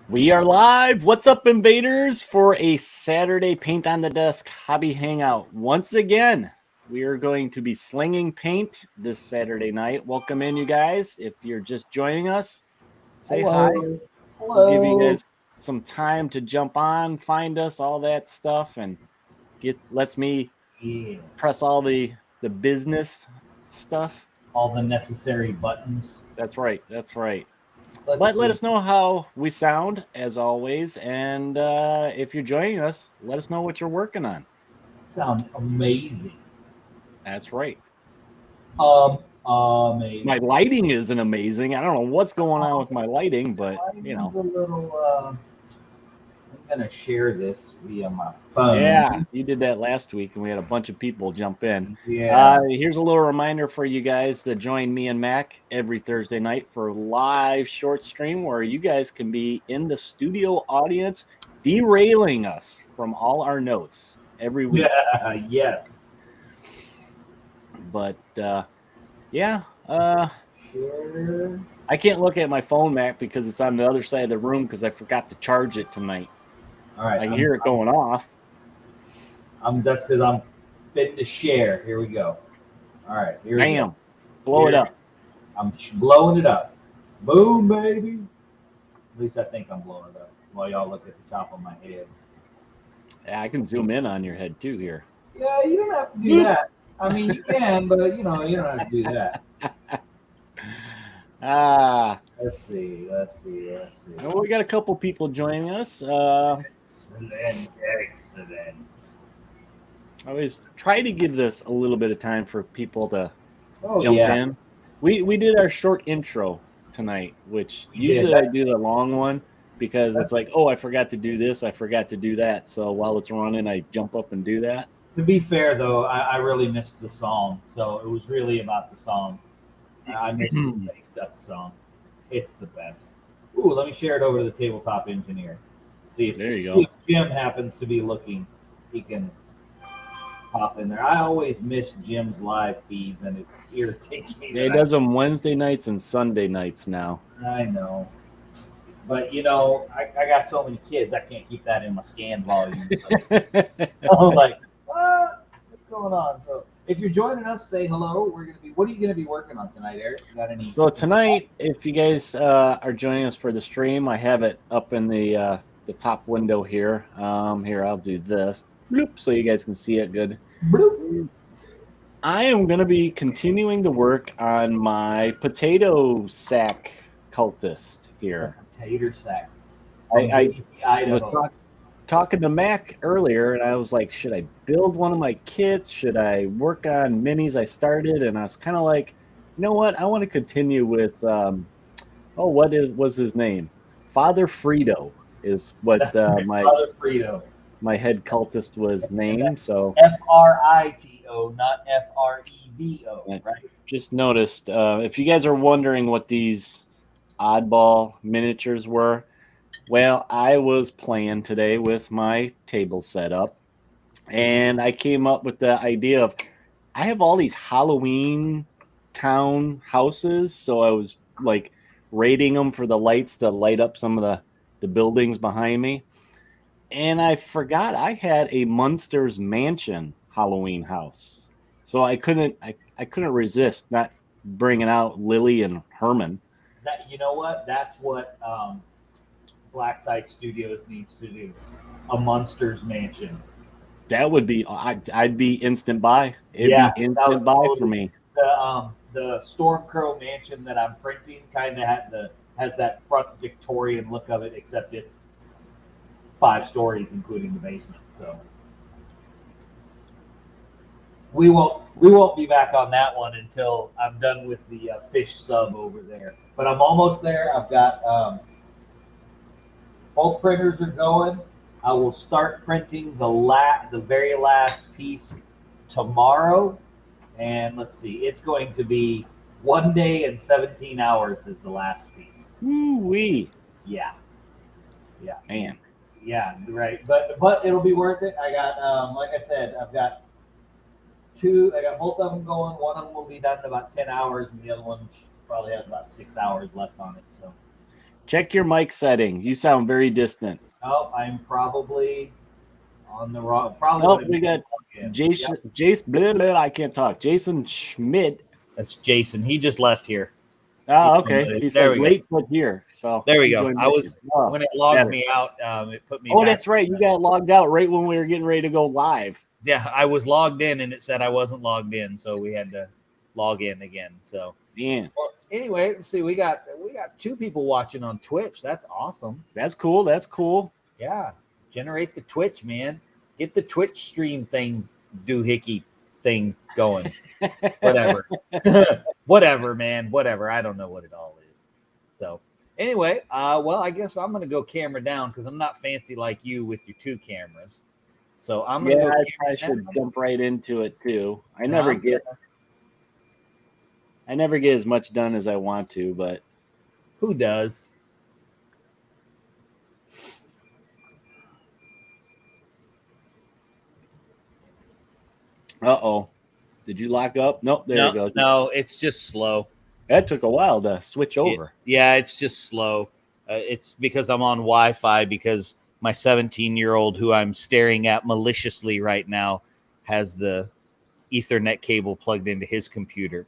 We are live. What's up, invaders, for a Saturday Paint on the Desk Hobby Hangout. Once again, we are going to be slinging paint this Saturday night. Welcome in, you guys. If you're just joining us, say hi. We'll give you guys some time to jump on, find us, all that stuff, and lets me press all the business stuff. All the necessary buttons. That's right. That's right. Let us know how we sound, as always. And if you're joining us, let us know what you're working on. Sound amazing. That's right. Amazing. My lighting isn't amazing. I don't know what's going on with my lighting, but, you know. A little, I'm going to share this via my phone. Yeah, you did that last week, and we had a bunch of people jump in. Yeah. Here's a little reminder for you guys to join me and Mac every Thursday night for a live short stream where you guys can be in the studio audience derailing us from all our notes every week. Yeah, yes. But, yeah. Share. I can't look at my phone, Mac, because it's on the other side of the room because I forgot to charge it tonight. All right. I can hear it going off. That's because I'm fitting to share. Here we go. All right. Here we go. Blow it up. I'm blowing it up. Boom, baby. At least I think I'm blowing it up while y'all look at the top of my head. Yeah, I can zoom in on your head too here. Yeah, you don't have to do that. I mean, you can, but you don't have to do that. Let's see. Well, we got a couple people joining us. Excellent. I always try to give this a little bit of time for people to jump in. We did our short intro tonight, which usually I do the long one because it's like, oh, I forgot to do this, I forgot to do that. So while it's running, I jump up and do that. To be fair, though, I really missed the song, so it was really about the song. I missed the Spaceducks song. It's the best. Ooh, let me share it over to the tabletop engineer. See if Jim happens to be looking, he can pop in there. I always miss Jim's live feeds, and it irritates me. He does them Wednesday nights and Sunday nights now. I know. But, I got so many kids, I can't keep that in my scan volume. So. I'm like, what's going on? So if you're joining us, say hello. What are you gonna be working on tonight, Eric? You got any? So tonight, if you guys are joining us for the stream, I have it up in the top window here. Here, I'll do this. Bloop, so you guys can see it good. Bloop. I am going to be continuing to work on my potato sack cultist here. Potato sack. I was talking to Mac earlier, and I was like, should I build one of my kits? Should I work on minis I started? And I was kind of like, you know what? I want to continue with, what was his name? Father Frito is what Father Frito. My head cultist was named. So Frito, not Fredo, right? Just noticed. If you guys are wondering what these oddball miniatures were, well, I was playing today with my table setup, and I came up with the idea of I have all these Halloween town houses, so I was like rating them for the lights to light up some of the buildings behind me. And I forgot I had a Munsters Mansion Halloween house, so I couldn't resist not bringing out Lily and Herman. You know what? That's what Blackside Studios needs to do. A Munsters Mansion. That would be. I'd be instant buy. It'd be instant buy for me. The Stormcrow Mansion that I'm printing kind of has that front Victorian look of it, except it's 5 stories, including the basement. So we won't be back on that one until I'm done with the fish sub over there. But I'm almost there. I've got both printers are going. I will start printing the very last piece tomorrow. And let's see, it's going to be 1 day and 17 hours is the last piece. Woo-wee. Yeah. Man. Yeah, right. But it'll be worth it. I got, like I said, I've got I got both of them going. One of them will be done in about 10 hours, and the other one probably has about 6 hours left on it. So Check your mic setting. You sound very distant. Oh, I'm probably on the wrong. Probably. Oh, we got Jason. Yep. Jason. Blah, blah, I can't talk. Jason Schmidt. That's Jason. He just left here. Oh, okay. He There says we go. late but here. So There we he go. joined I back was in. Oh, when it logged better. me out. It put me. Oh, back. that's right. You got logged out right when we were getting ready to go live. Yeah, I was logged in and it said I wasn't logged in, so we had to log in again. So Yeah, well, anyway, let's see. We got 2 people watching on Twitch. That's awesome. that's cool. That's cool. Yeah, generate the Twitch, man. Get the Twitch stream thing, doohickey thing going. Whatever, whatever, man. Whatever. I don't know what it all is. So anyway, well, I guess I'm gonna go camera down because I'm not fancy like you with your 2 cameras. So I'm gonna go. I should jump right into it too. I never get as much done as I want to, but who does? Uh-oh. Did you lock up? Nope, there it goes. No, it's just slow. That took a while to switch over. Yeah, it's just slow. It's because I'm on Wi-Fi because my 17-year-old who I'm staring at maliciously right now has the Ethernet cable plugged into his computer.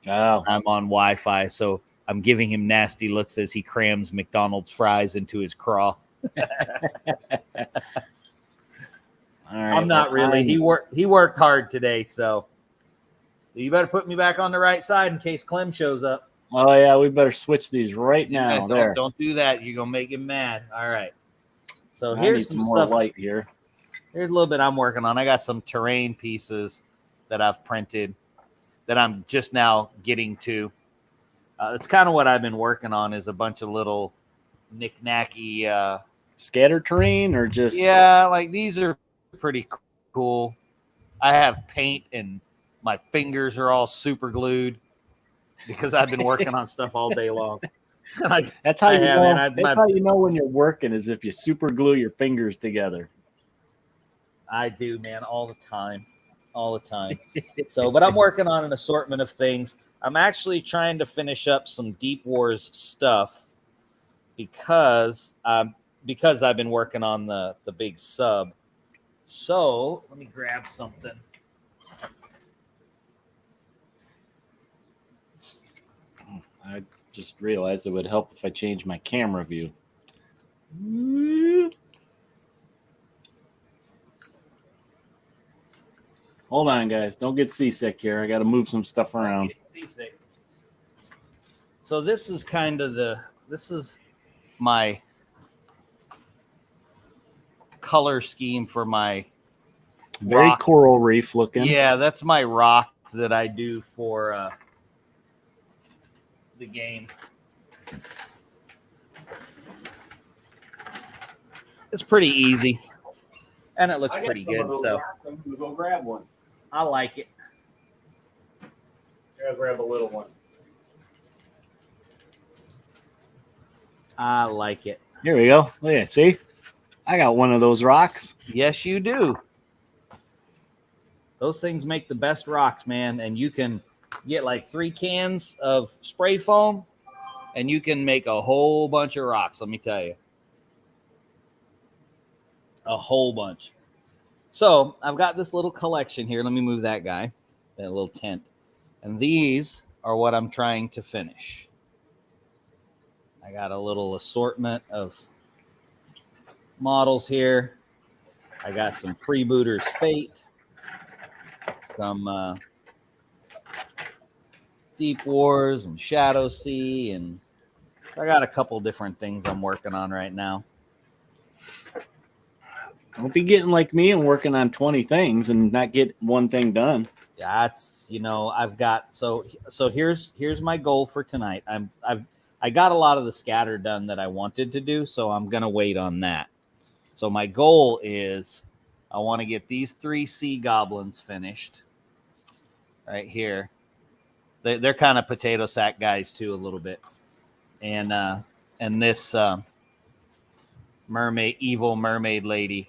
Oh. I'm on Wi-Fi, so I'm giving him nasty looks as he crams McDonald's fries into his craw. All right, I'm not really. He worked hard today, so you better put me back on the right side in case Clem shows up. Oh yeah, we better switch these right now. Yeah, don't do that. You're gonna make him mad. All right. So I here's need some more stuff. light here. Here's a little bit I'm working on. I got some terrain pieces that I've printed that I'm just now getting to. It's kind of what I've been working on is a bunch of little knick-knacky scatter terrain or just like these are pretty cool. I have paint and my fingers are all super glued because I've been working on stuff all day long. That's how you know. That's how you know when you're working is if you super glue your fingers together. I do, man, all the time. So, but I'm working on an assortment of things. I'm actually trying to finish up some Deep Wars stuff because I've been working on the big sub. So let me grab something. I just realized it would help if I change my camera view. Hold on, guys. Don't get seasick here. I got to move some stuff around. So this is my color scheme for my very rock. Coral reef looking. Yeah, that's my rock that I do for the game. It's pretty easy, and it looks pretty good. So I'm gonna go grab one. I like it. I'll grab a little one. I like it. Here we go. Look at it. See? I got one of those rocks. Yes, you do. Those things make the best rocks, man. And you can get like 3 cans of spray foam and you can make a whole bunch of rocks. Let me tell you. A whole bunch. So I've got this little collection here. Let me move that guy, that little tent. And these are what I'm trying to finish. I got a little assortment of models here. I got some Freebooters Fate, some Deep Wars and Shadow Sea, and I got a couple different things I'm working on right now. Don't be getting like me and working on 20 things and not get one thing done. That's, I've got so here's my goal for tonight. I got a lot of the scatter done that I wanted to do, so I'm gonna wait on that. So my goal is I want to get these 3 sea goblins finished right here. They're kind of potato sack guys too, a little bit, and this evil mermaid lady.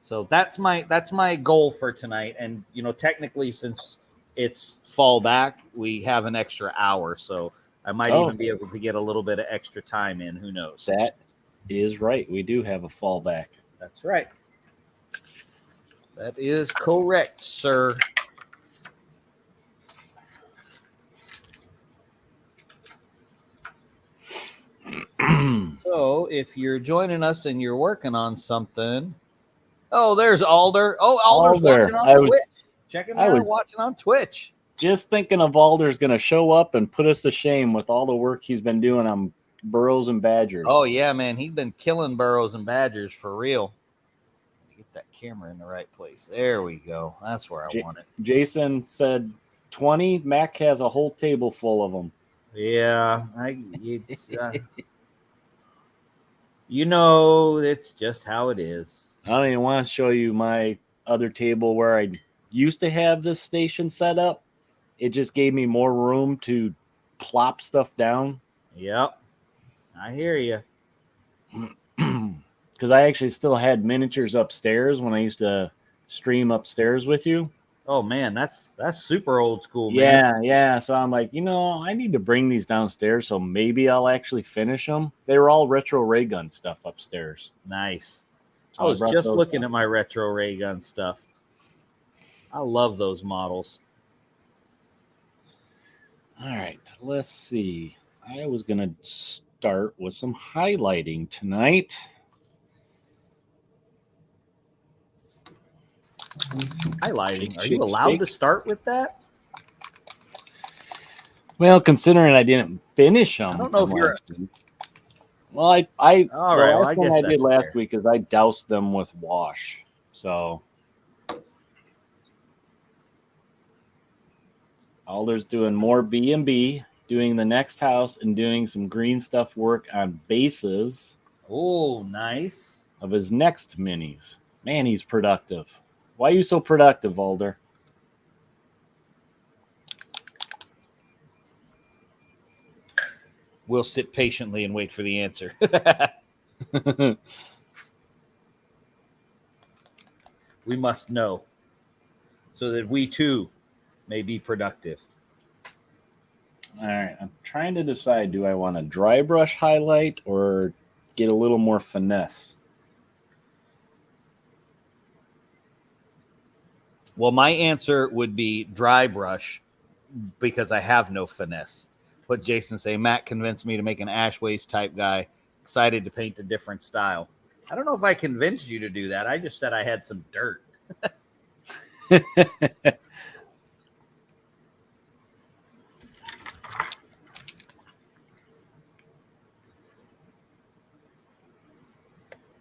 So that's my goal for tonight. And technically, since it's fall back, we have an extra hour, so I might Oh. even be able to get a little bit of extra time in. Who knows? That is right. We do have a fallback. That's right. That is correct, sir. So if you're joining us and you're working on something, oh, there's Alder. Oh, Alder's Alder. watching on Twitch. Check him I out was- watching on Twitch. Just thinking of Alder's going to show up and put us to shame with all the work he's been doing on burrows and badgers. Oh yeah, man, he's been killing burrows and badgers for real. Get that camera in the right place. There we go. That's where I want it. Jason said 20. Mac has a whole table full of them. Yeah, it's you know, it's just how it is. I don't even want to show you my other table where I used to have this station set up. It just gave me more room to plop stuff down. Yep, I hear you. Because I actually still had miniatures upstairs when I used to stream upstairs with you. Oh man, that's super old school, man. Yeah. So I'm like, I need to bring these downstairs, so maybe I'll actually finish them. They were all retro ray gun stuff upstairs. Nice. So I was brought just those looking down. at my retro ray gun stuff. I love those models. All right, let's see. I was gonna start with some highlighting tonight. Highlighting. Are Shake, you allowed shake. to start with that? Well, considering I didn't finish them, I don't know if you're- Well, I All the right, well, last I one guess I did that's last fair. week is I doused them with wash. So Alder's doing more B&B, doing the next house, and doing some green stuff work on bases Oh, nice. of his next minis. Man, he's productive. Why are you so productive, Alder? We'll sit patiently and wait for the answer. We must know so that we too may be productive. All right, I'm trying to decide, do I want a dry brush highlight or get a little more finesse? Well, my answer would be dry brush because I have no finesse. But Jason say, Matt convinced me to make an Ashways type guy, excited to paint a different style. I don't know if I convinced you to do that. I just said I had some dirt.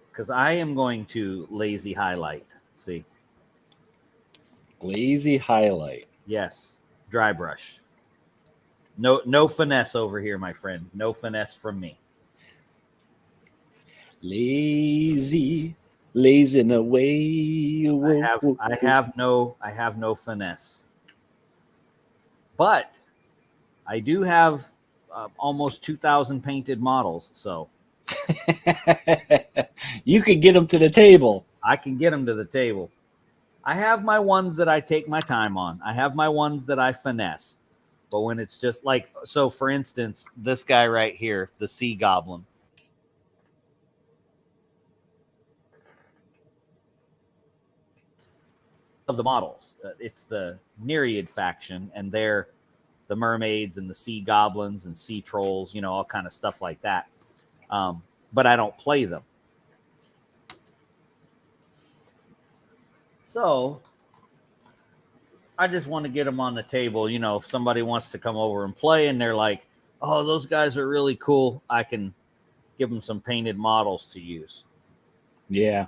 Because I am going to lazy highlight. See? Lazy highlight. Yes. Dry brush. No finesse over here, my friend. No finesse from me. Lazy, lazing away. I have no finesse. But I do have almost 2,000 painted models, so You could get them to the table. I can get them to the table. I have my ones that I take my time on. I have my ones that I finesse. But when it's just like, so for instance, this guy right here, the Sea Goblin. Of the models, it's the Nereid faction, and they're the mermaids and the sea goblins and sea trolls, all kind of stuff like that. But I don't play them. So I just want to get them on the table. If somebody wants to come over and play and they're like, oh, those guys are really cool, I can give them some painted models to use. Yeah.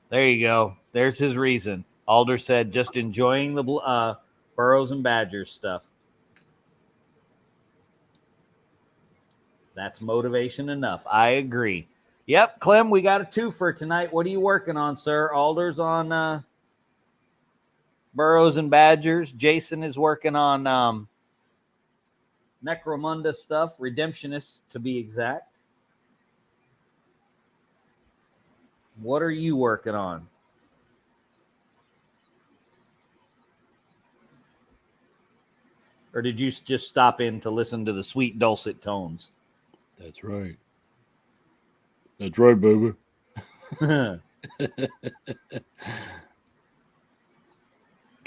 There you go. There's his reason. Alder said just enjoying the burrows and badgers stuff. That's motivation enough. I agree. Yep, Clem, we got a twofer tonight. What are you working on, sir? Alder's on Burrows and Badgers. Jason is working on Necromunda stuff, Redemptionists to be exact. What are you working on? Or did you just stop in to listen to the sweet dulcet tones? That's right. That's right, baby. Okay,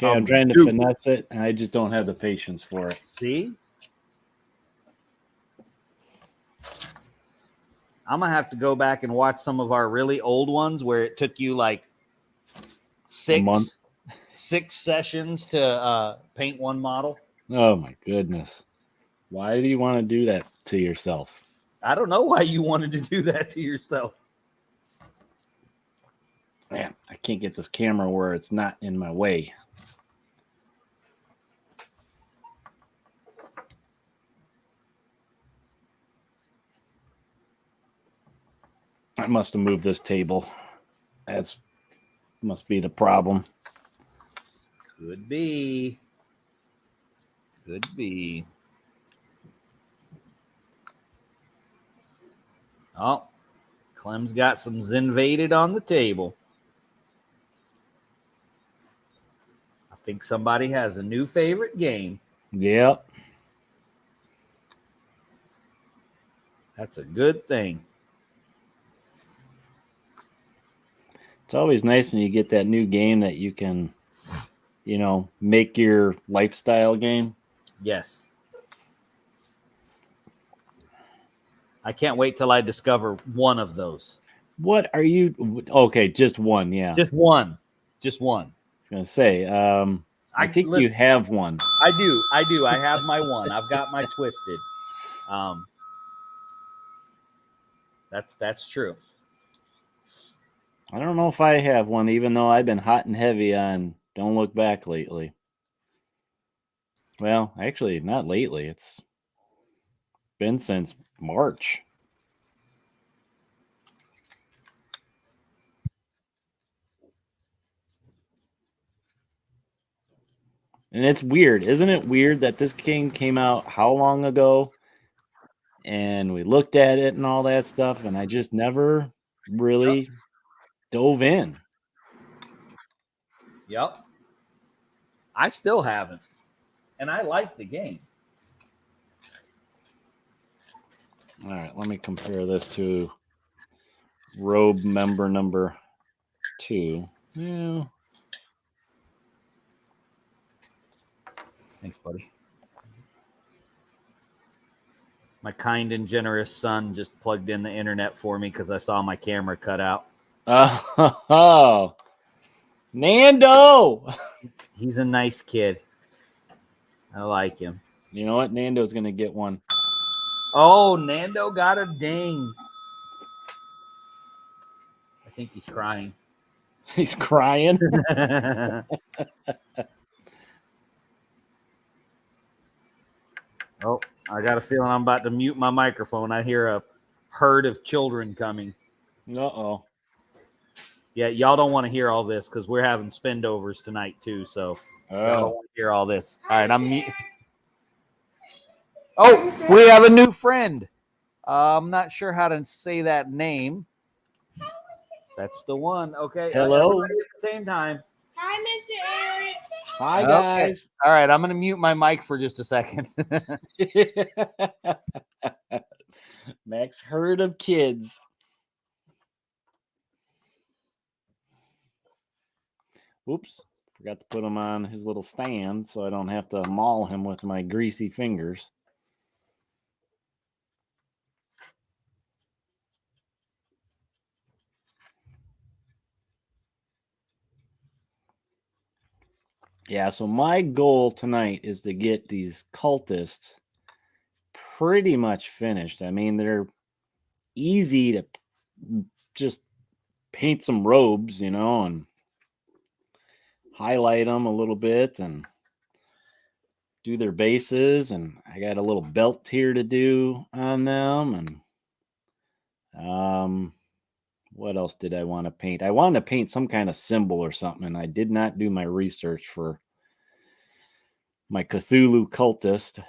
I'm trying to finesse it, and I just don't have the patience for it. See? I'm going to have to go back and watch some of our really old ones where it took you like six sessions to paint one model. Oh, my goodness. Why do you want to do that to yourself? I don't know why you wanted to do that to yourself. Man, I can't get this camera where it's not in my way. I must have moved this table. That's must be the problem. Could be. Could be. Oh, Clem's got some Zinvaded on the table. I think somebody has a new favorite game. Yep. That's a good thing. It's always nice when you get that new game that you can, make your lifestyle game. Yes. I can't wait till I discover one of those. What are you? Okay, just one. Yeah. Just one. Just one. I was going to say, I think you have one. I do. I have my one. I've got my Twisted. That's true. I don't know if I have one, even though I've been hot and heavy on Don't Look Back lately. Well, actually, not lately. It's been since March. And it's weird. Isn't it weird that this game came out how long ago? And we looked at it and all that stuff, and I just never really dove in. Yep. I still haven't. And I like the game. All right, let me compare this to Robe member number 2. Yeah. Thanks, buddy. My kind and generous son just plugged in the internet for me because I saw my camera cut out. Oh, Nando! He's a nice kid. I like him. You know what? Nando's going to get one. Oh, Nando got a ding. I think he's crying. He's crying? Oh, I got a feeling I'm about to mute my microphone. I hear a herd of children coming. Uh-oh. Yeah, y'all don't want to hear all this because we're having spendovers tonight too. So y'all don't want to hear all this. All right, I'm mute. Oh, we have a new friend. I'm not sure how to say that name. That's the one. Okay. Hello. Everybody at the same time. Hi, Mr. Eric. Hi, guys. Okay. All right, I'm going to mute my mic for just a second. Max herd of kids. Oops. Forgot to put him on his little stand so I don't have to maul him with my greasy fingers. Yeah, so my goal tonight is to get these cultists pretty much finished. I mean, they're easy to just paint some robes, and highlight them a little bit and do their bases. And I got a little belt here to do on them. And what else did I want to paint? I wanted to paint some kind of symbol or something, and I did not do my research for my Cthulhu Cultist.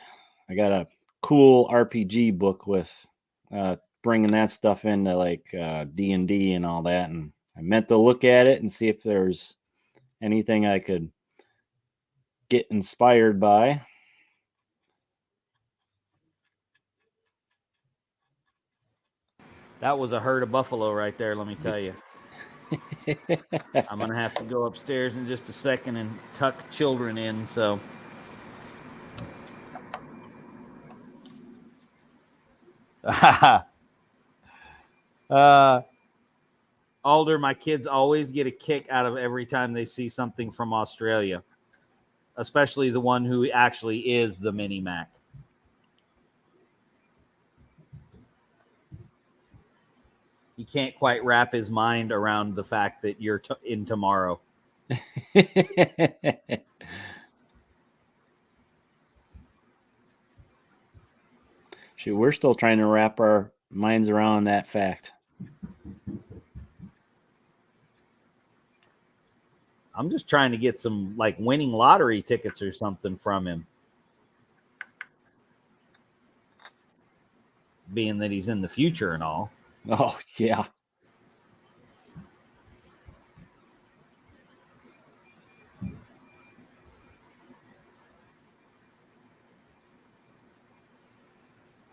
I got a cool RPG book with bringing that stuff into like D&D and all that, and I meant to look at it and see if there's anything I could get inspired by. That was a herd of buffalo right there, let me tell you. I'm going to have to go upstairs in just a second and tuck children in, so. Alder, my kids always get a kick out of every time they see something from Australia, especially the one who actually is the Mini Mac. He can't quite wrap his mind around the fact that you're in tomorrow. Shoot, we're still trying to wrap our minds around that fact. I'm just trying to get some like winning lottery tickets or something from him. Being that he's in the future and all. Oh, yeah.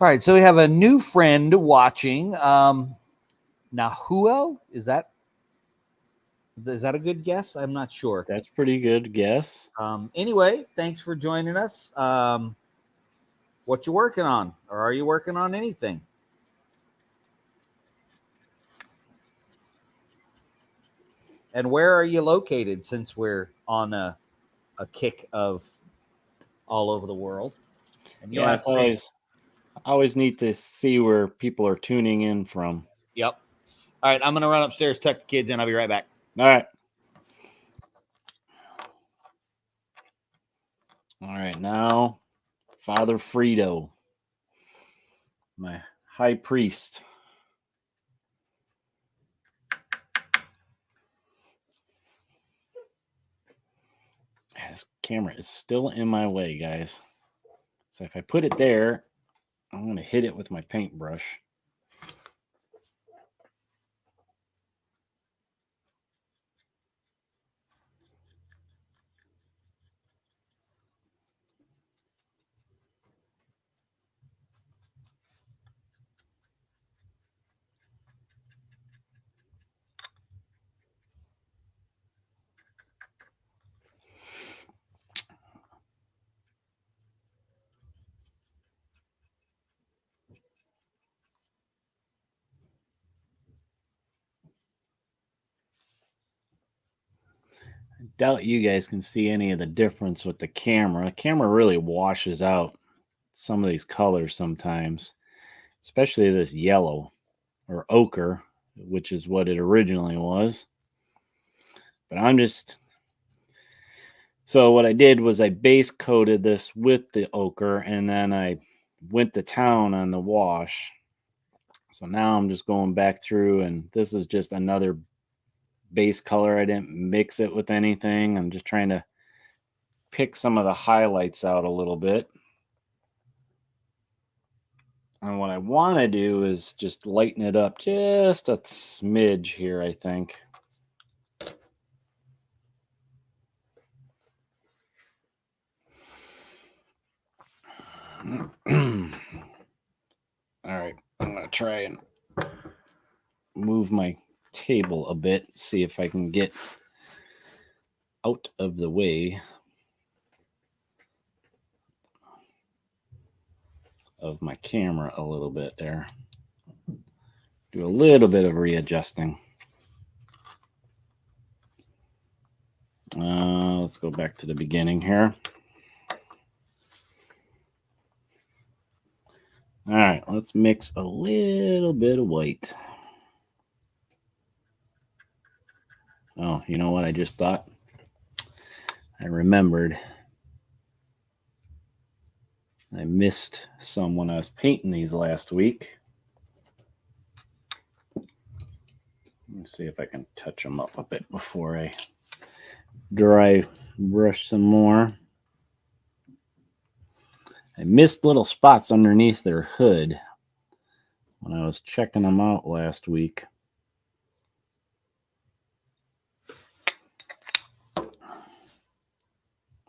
All right, so we have a new friend watching. Nahuel, is that a good guess? I'm not sure. That's pretty good guess. Anyway, thanks for joining us. What you working on, or are you working on anything? And where are you located, since we're on a kick of all over the world? And Yeah, it's always neat to see where people are tuning in from. Yep. All right, I'm going to run upstairs, tuck the kids in. I'll be right back. All right. All right, now Father Frito, my high priest. This camera is still in my way, guys. So if I put it there, I'm going to hit it with my paintbrush. Doubt you guys can see any of the difference with the camera. The camera really washes out some of these colors sometimes, especially this yellow or ochre, which is what it originally was. But so what I did was I base coated this with the ochre, and then I went to town on the wash. So now I'm just going back through, and this is just another base color. I didn't mix it with anything. I'm just trying to pick some of the highlights out a little bit. And what I want to do is just lighten it up just a smidge here, I think. All right, I'm going to try and move my table a bit, see if I can get out of the way of my camera a little bit there. Do a little bit of readjusting. Let's go back to the beginning here. All right, let's mix a little bit of white. Oh, you know what I just thought? I remembered. I missed some when I was painting these last week. Let's see if I can touch them up a bit before I dry brush some more. I missed little spots underneath their hood when I was checking them out last week.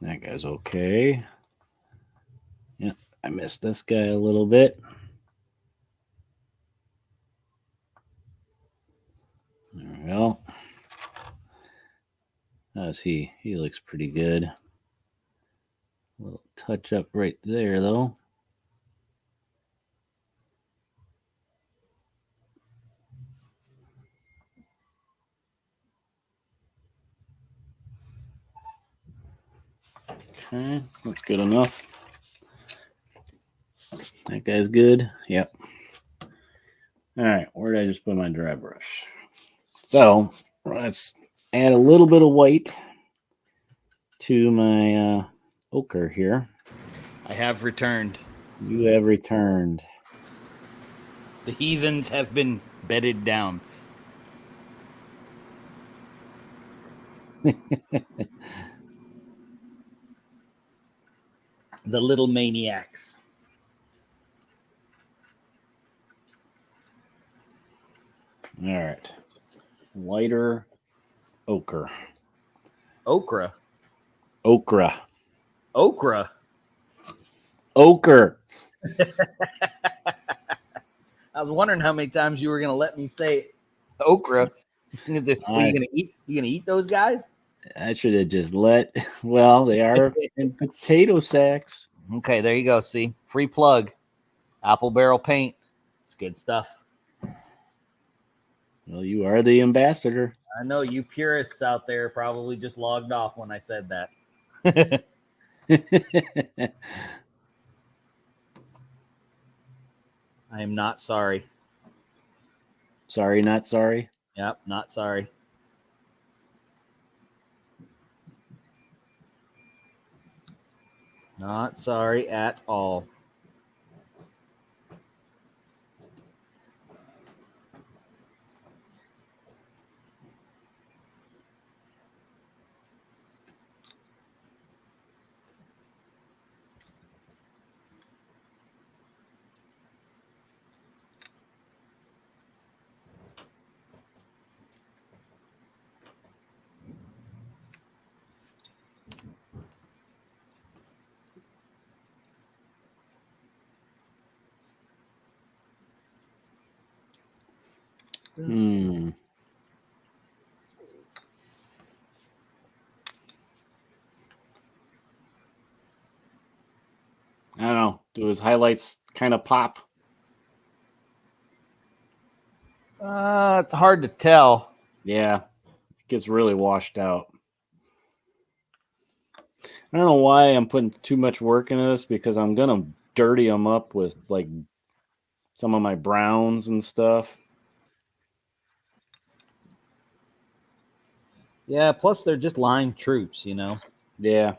That guy's okay. Yep, I missed this guy a little bit. There we go. How's he? He looks pretty good. A little touch up right there, though. Okay, that's good enough. That guy's good. Yep. All right, where did I just put my dry brush? So let's add a little bit of white to my ochre here. I have returned. You have returned. The heathens have been bedded down. The little maniacs. All right. Lighter ochre. Okra. Okra. Okra. Ochre. I was wondering how many times you were going to let me say okra. Are you going to eat? You going to eat those guys? I should have just let. Well, they are in potato sacks. Okay, there you go. See, free plug. Apple Barrel Paint. It's good stuff. Well, you are the ambassador. I know you purists out there probably just logged off when I said that. I am not sorry. Sorry, not sorry. Yep, not sorry. Not sorry at all. Hmm. I don't know. Do his highlights kind of pop? It's hard to tell. Yeah. It gets really washed out. I don't know why I'm putting too much work into this because I'm going to dirty them up with like some of my browns and stuff. Yeah, plus they're just line troops, you know. Yeah.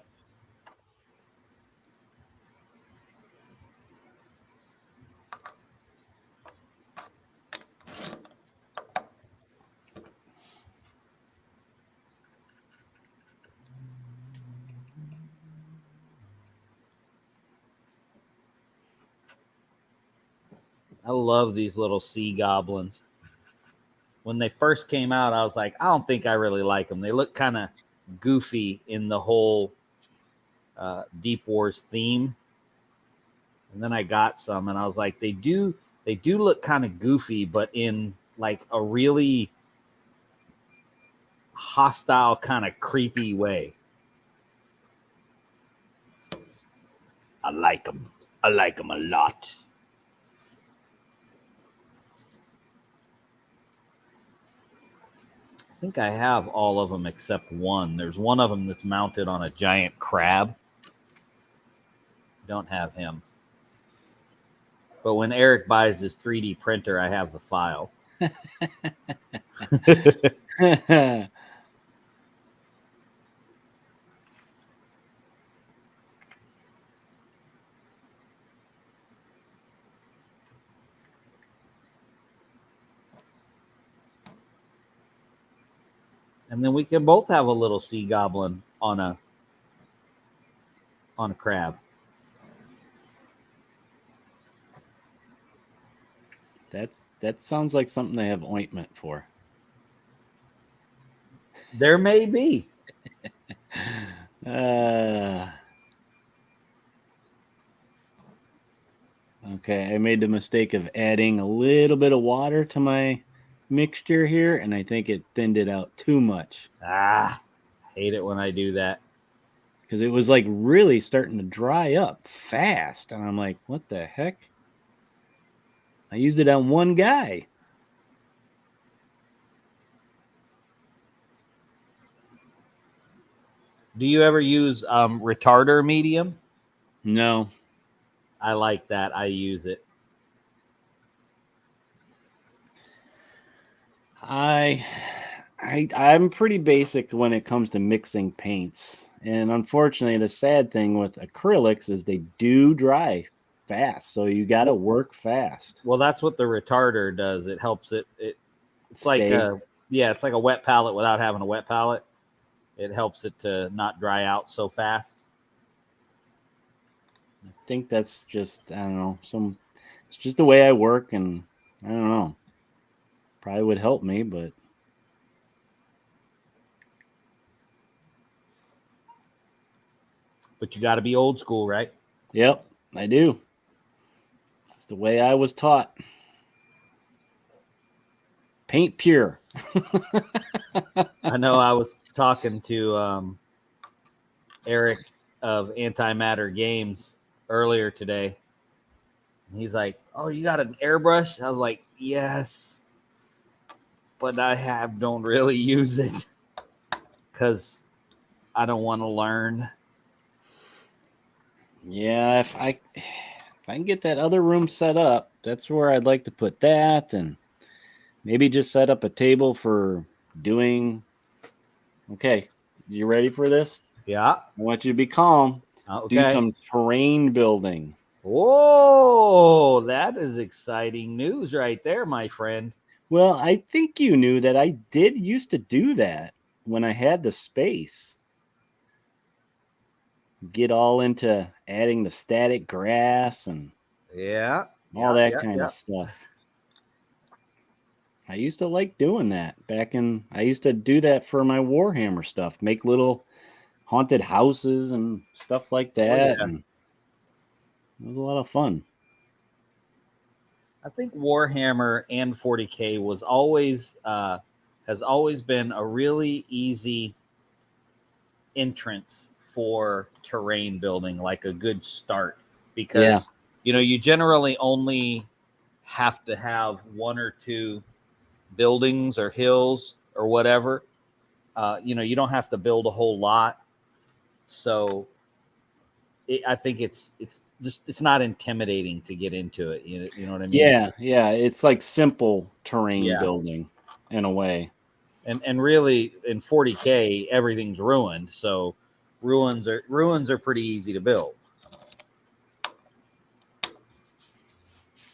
I love these little sea goblins. When they first came out, I was like, I don't think I really like them. They look kind of goofy in the whole Deep Wars theme. And then I got some, and I was like, they do look kind of goofy, but in like a really hostile, kind of creepy way. I like them. I like them a lot. I think I have all of them except one. There's one of them that's mounted on a giant crab. Don't have him. But when Eric buys his 3D printer, I have the file. And then we can both have a little sea goblin on a crab. That sounds like something they have ointment for. There may be. Okay, I made the mistake of adding a little bit of water to my mixture here, and I think it thinned it out too much. Hate it when I do that. Because it was like really starting to dry up fast. And I'm like, what the heck? I used it on one guy. Do you ever use retarder medium? No. I like that. I use it. I'm pretty basic when it comes to mixing paints. And unfortunately, the sad thing with acrylics is they do dry fast. So you got to work fast. Well, that's what the retarder does. It helps it's like it's like a wet palette without having a wet palette. It helps it to not dry out so fast. I think that's just, I don't know, it's just the way I work, and I don't know. Probably would help me, but you got to be old school, right? Yep, I do. That's the way I was taught. Paint pure. I know I was talking to Eric of Antimatter Games earlier today. He's like, "Oh, you got an airbrush?" I was like, "Yes, but I don't really use it because I don't want to learn." Yeah, if I can get that other room set up, that's where I'd like to put that, and maybe just set up a table for doing. Okay, you ready for this? Yeah. I want you to be calm. Okay. Do some terrain building. Whoa, that is exciting news right there, my friend. Well, I think you knew that I did used to do that when I had the space. Get all into adding the static grass and all that kind of stuff. I used to like doing that I used to do that for my Warhammer stuff, make little haunted houses and stuff like that. And it was a lot of fun. I think Warhammer and 40K was always has always been a really easy entrance for terrain building, like a good start, because you generally only have to have one or two buildings or hills or whatever. You don't have to build a whole lot, so I think it's not intimidating to get into it. You know what I mean? Yeah. It's like simple terrain building in a way. And really in 40K everything's ruined, so ruins are pretty easy to build.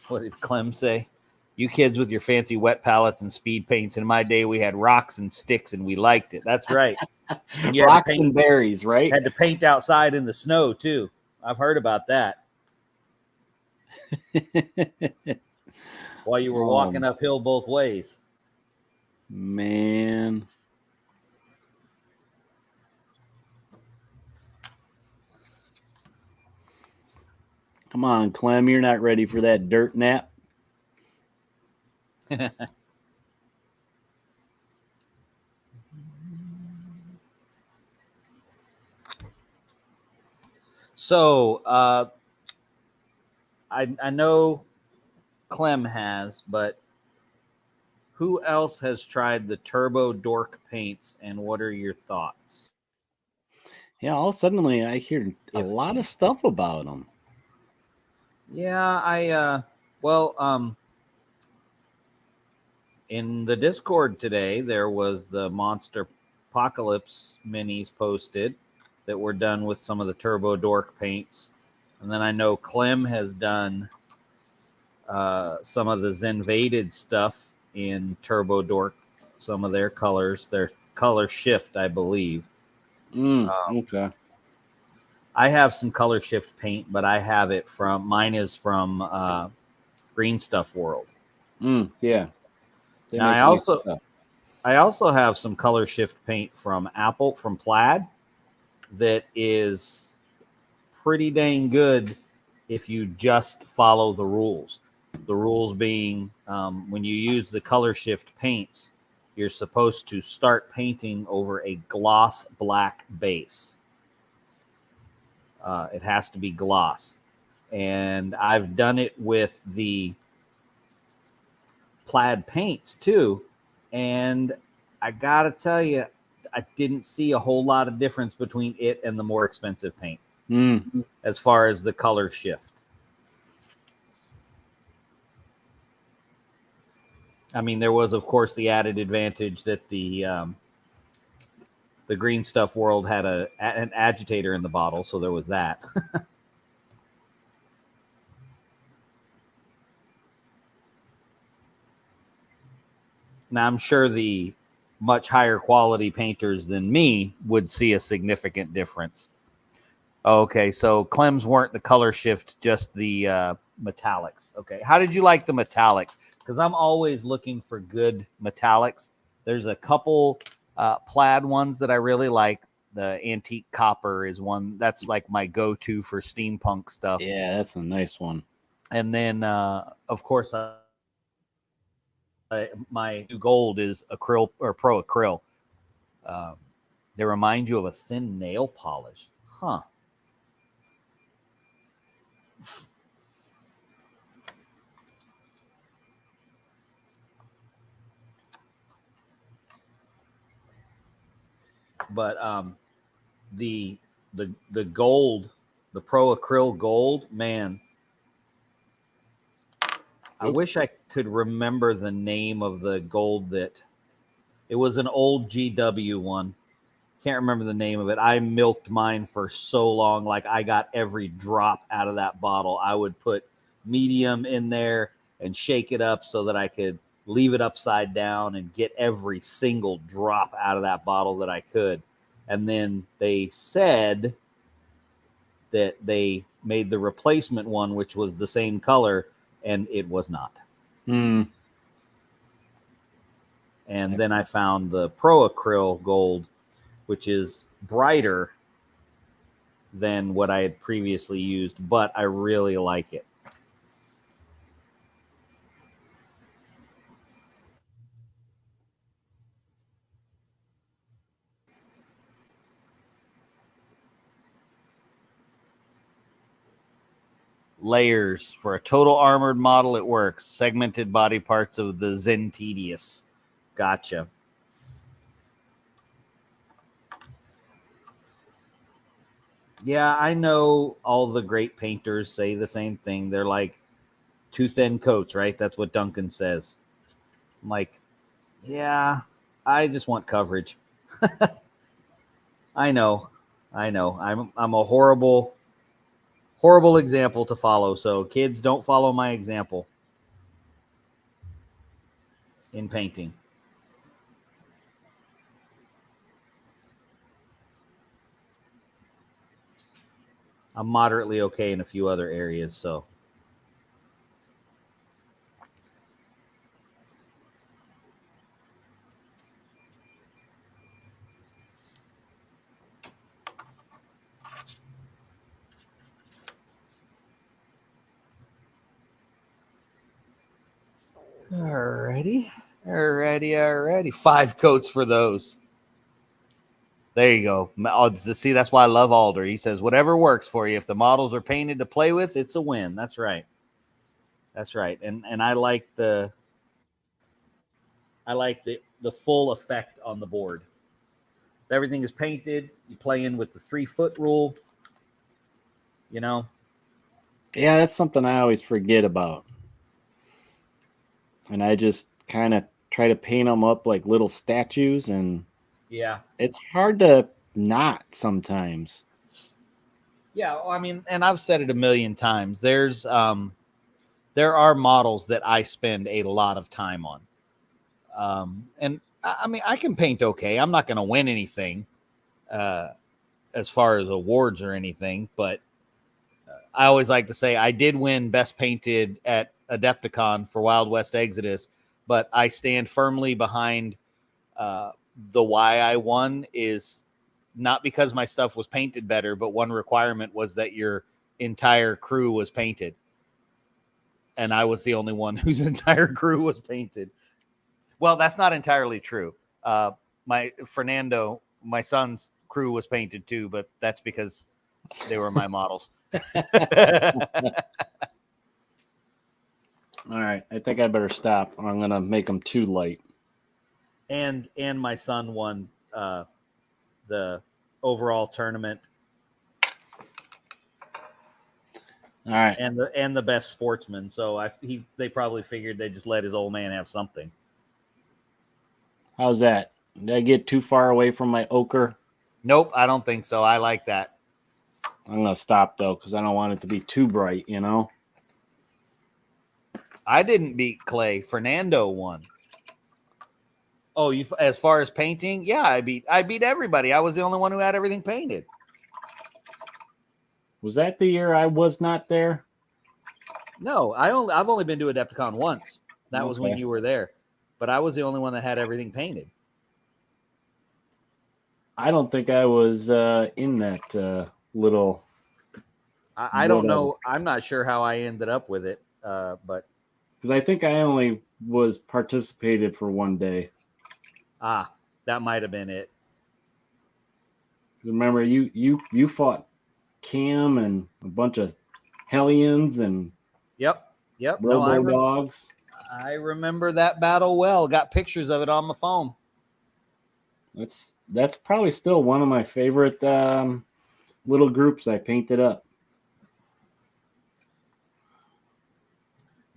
What did Clem say? You kids with your fancy wet palettes and speed paints. In my day, we had rocks and sticks, and we liked it. That's right. Rocks and berries, right? Had to paint outside in the snow too. I've heard about that. While you were walking uphill both ways. Man. Come on, Clem, you're not ready for that dirt nap. So I know Clem has, but who else has tried the Turbo Dork paints, and what are your thoughts? Yeah, all suddenly I hear a lot of stuff about them. Yeah, in the Discord today, there was the Monster Apocalypse minis posted that were done with some of the Turbo Dork paints. And then I know Clem has done some of the Zenvaded stuff in Turbo Dork, some of their colors, their color shift, I believe. Okay. I have some color shift paint, but mine is from Green Stuff World. Yeah. They Now, make I nice stuff. also have some color shift paint from Plaid that is pretty dang good if you just follow the rules. The rules being when you use the color shift paints, you're supposed to start painting over a gloss black base. It has to be gloss. And I've done it with the Plaid paints too. And I got to tell you, I didn't see a whole lot of difference between it and the more expensive paint as far as the color shift. I mean, there was, of course, the added advantage that the Green Stuff World had an agitator in the bottle, so there was that. Now, I'm sure the much higher quality painters than me would see a significant difference. Okay, so Clem's weren't the color shift, just the metallics. Okay, how did you like the metallics? Because I'm always looking for good metallics. There's a couple Plaid ones that I really like. The antique copper is one that's like my go-to for steampunk stuff. Yeah, that's a nice one. And then, of course, my new gold is acryl or pro acryl. They remind you of a thin nail polish. Huh. But the gold, the pro acryl gold, man, I wish I could remember the name of the gold that it was an old GW one. Can't remember the name of it. I milked mine for so long. Like I got every drop out of that bottle. I would put medium in there and shake it up so that I could leave it upside down and get every single drop out of that bottle that I could. And then they said that they made the replacement one, which was the same color, and it was not. And then I found the Pro Acryl Gold, which is brighter than what I had previously used, but I really like it. Layers. For a total armored model, it works. Segmented body parts of the Zentidius. Gotcha. Yeah, I know all the great painters say the same thing. They're like too thin coats, right? That's what Duncan says. I'm like, yeah, I just want coverage. I know. I'm a horrible example to follow. So kids, don't follow my example in painting. I'm moderately okay in a few other areas, so. Alrighty. 5 coats for those. There you go. See, that's why I love Alder. He says, whatever works for you. If the models are painted to play with, it's a win. That's right. And I like the full effect on the board. If everything is painted, you play in with the 3-foot rule. You know? Yeah, that's something I always forget about. And I just kind of try to paint them up like little statues, and yeah, it's hard to not sometimes. Yeah, well, I mean, and I've said it a million times. There are models that I spend a lot of time on. And I mean, I can paint okay. I'm not going to win anything as far as awards or anything, but I always like to say I did win best painted at Adepticon for Wild West Exodus, but I stand firmly behind the why I won is not because my stuff was painted better, but one requirement was that your entire crew was painted. And I was the only one whose entire crew was painted. Well, that's not entirely true. My son's crew was painted too, but that's because they were my models. All right, I think I better stop, or I'm gonna make them too light. And my son won the overall tournament. All right, and the best sportsman. So they probably figured they just let his old man have something. how's that? Did I get too far away from my ochre? Nope, I don't think so. I like that. I'm gonna stop though because I don't want it to be too bright. You know. I didn't beat Clay. Fernando won. Oh, you as far as painting? Yeah, I beat everybody. I was the only one who had everything painted. Was that the year I was not there? No, I've only been to Adepticon once. That was when Okay. you were there. But I was the only one that had everything painted. I don't think I was in that little. I don't know. I'm not sure how I ended up with it. But Because I think I only was participated for one day. that might have been it. Remember, you fought Cam and a bunch of Hellions and Yep. Robo Dogs. I remember that battle well. Got pictures of it on my phone. That's probably still one of my favorite little groups I painted up.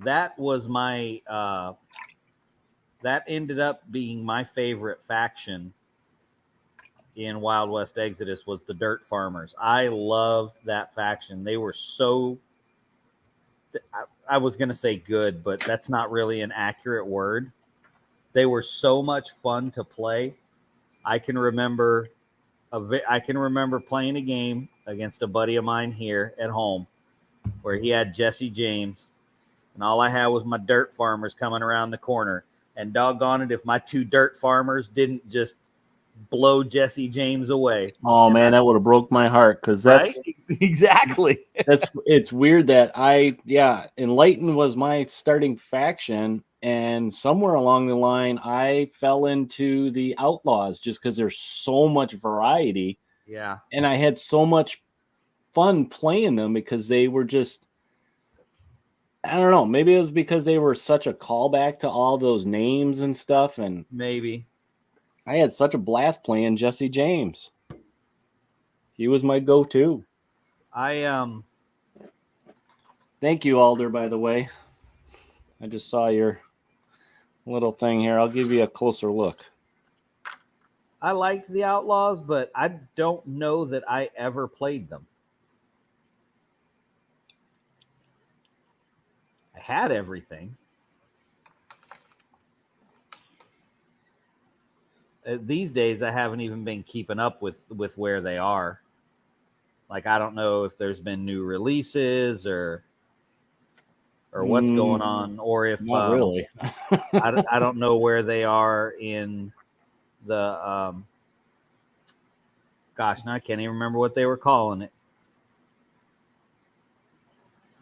That was my that ended up being my favorite faction in Wild West Exodus was the Dirt Farmers. I loved that faction. They were so I was going to say good, but that's not really an accurate word. They were so much fun to play. I can remember playing a game against a buddy of mine here at home where he had Jesse James, and all I had was my Dirt Farmers coming around the corner. And doggone it, if my two Dirt Farmers didn't just blow Jesse James away. Oh man, that would have broke my heart because that's right? Exactly. it's weird that Enlighten was my starting faction, and somewhere along the line I fell into the Outlaws just because there's so much variety. Yeah. And I had so much fun playing them because they were just, I don't know, maybe it was because they were such a callback to all those names and stuff, and maybe I had such a blast playing Jesse James. He was my go-to. Thank you, Alder, by the way. I just saw your little thing here. I'll give you a closer look. I liked the Outlaws, but I don't know that I ever played them. I had everything. These days, I haven't even been keeping up with where they are. Like, I don't know if there's been new releases or what's going on, or if not really. I don't know where they are in the gosh, now I can't even remember what they were calling it.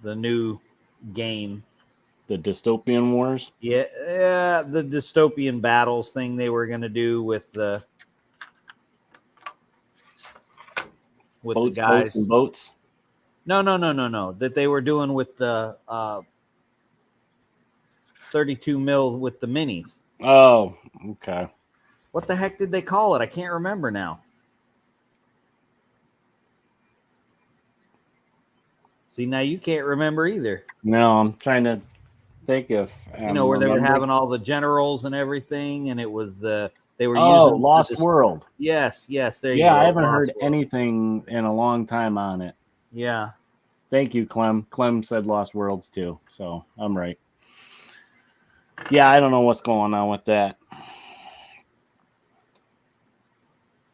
The new game. The Dystopian Wars? Yeah, the dystopian battles thing they were going to do with the Boats, guys. Boats and boats? No. That they were doing with the 32 mil with the minis. Oh, okay. What the heck did they call it? I can't remember now. See, now you can't remember either. No, I'm trying to think of where they were having all the generals and everything, and it was they were using Lost World. Yes, there you go. Yeah, I haven't heard World. anything in a long time on it. Yeah. Thank you, Clem. Clem said Lost Worlds too, so I'm right. Yeah, I don't know what's going on with that.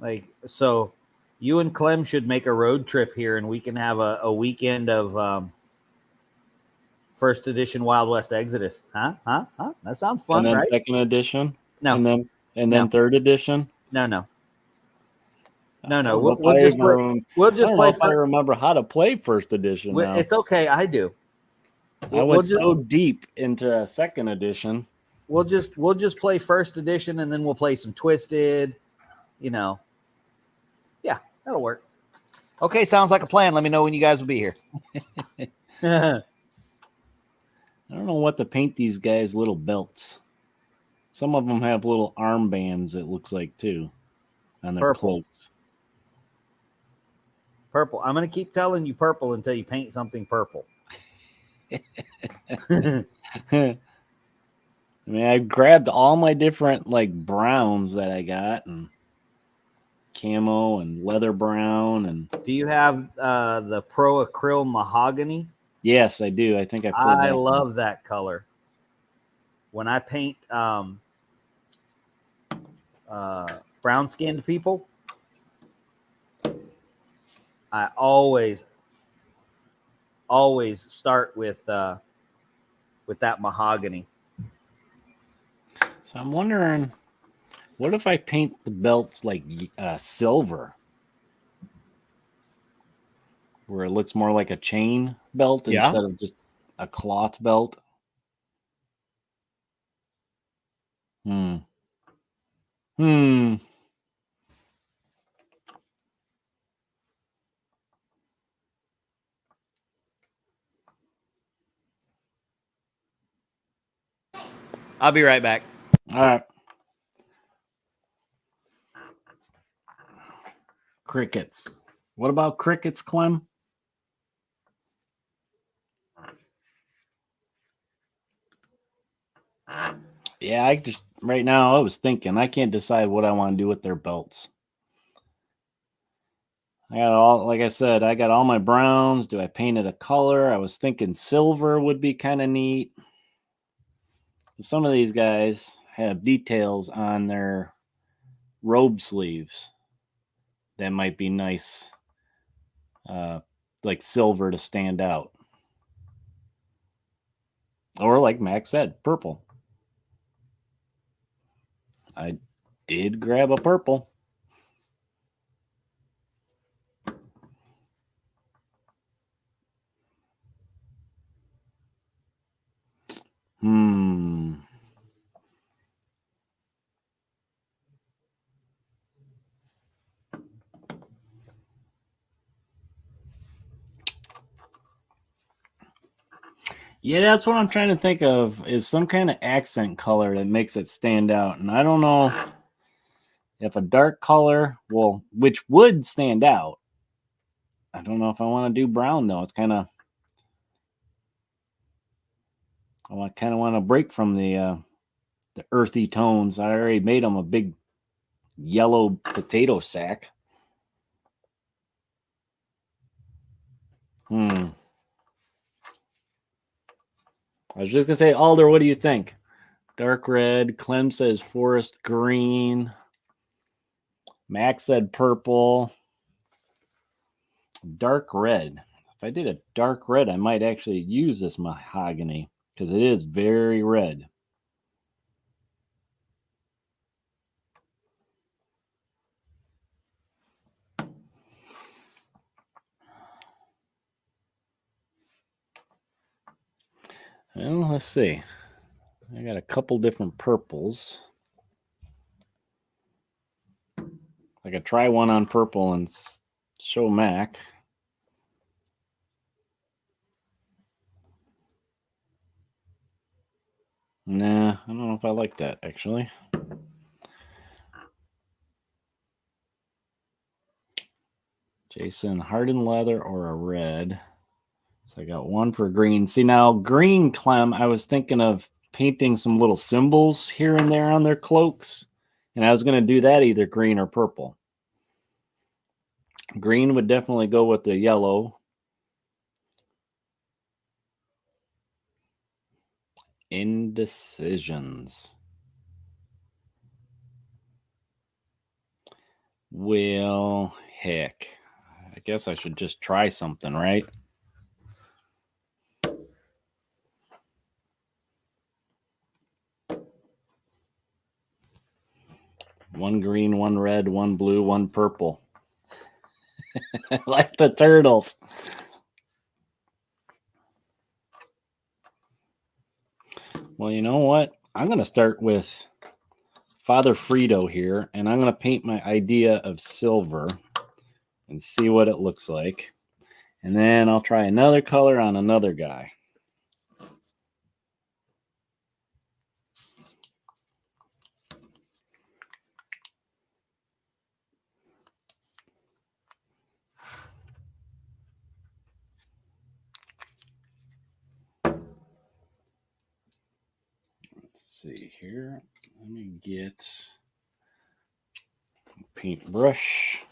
Like, so you and Clem should make a road trip here, and we can have a weekend of First edition Wild West Exodus. Huh? That sounds fun, and then right? second edition. No. And then No. third edition. No. We'll just play. We'll just play. I remember how to play first edition now. It's okay. I do. I went so deep into second edition. We'll just play first edition, and then we'll play some Twisted. Yeah, that'll work. Okay, sounds like a plan. Let me know when you guys will be here. I don't know what to paint these guys' little belts. Some of them have little armbands, it looks like, too, on their cloaks. Purple. I'm going to keep telling you purple until you paint something purple. I mean, I grabbed all my different, browns that I got, and camo and leather brown. And do you have the Pro Acryl Mahogany? Yes, I do. I think I love that color. When I paint brown-skinned people, I always start with that mahogany. So I'm wondering, what if I paint the belts like silver, where it looks more like a chain belt instead of just a cloth belt? I'll be right back. All right. Crickets. What about crickets, Clem? Yeah, right now I was thinking I can't decide what I want to do with their belts. I got all my browns. Do I paint it a color? I was thinking silver would be kind of neat. Some of these guys have details on their robe sleeves that might be nice, like silver to stand out. Or like Max said, purple. I did grab a purple. Yeah, that's what I'm trying to think of, is some kind of accent color that makes it stand out. And I don't know if a dark color, which would stand out. I don't know if I want to do brown, though. It's kind of, I kind of want to break from the earthy tones. I already made them a big yellow potato sack. I was just going to say, Alder, what do you think? Dark red. Clem says forest green. Max said purple. Dark red. If I did a dark red, I might actually use this mahogany because it is very red. Well, let's see. I got a couple different purples. I could try one on purple and show Mac. Nah, I don't know if I like that, actually. Jason, hardened leather or a red. So I got one for green. See, now green, Clem, I was thinking of painting some little symbols here and there on their cloaks. And I was going to do that either green or purple. Green would definitely go with the yellow. Indecisions. Well, heck. I guess I should just try something, right? One green, one red, one blue, one purple. Like the turtles. Well, you know what? I'm going to start with Father Frito here, and I'm going to paint my idea of silver and see what it looks like. And then I'll try another color on another guy. Let's see here. Let me get a paintbrush.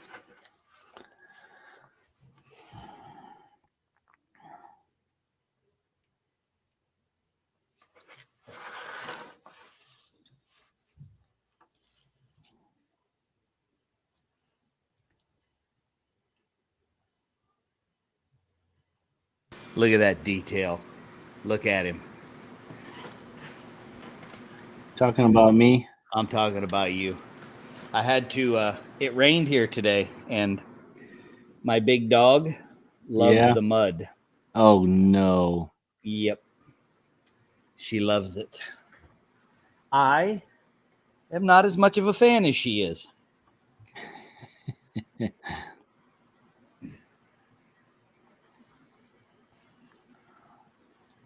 Look at that detail. Look at him. Talking about me? I'm talking about you. I had to, it rained here today, and my big dog loves the mud. Oh, no. Yep. She loves it. I am not as much of a fan as she is.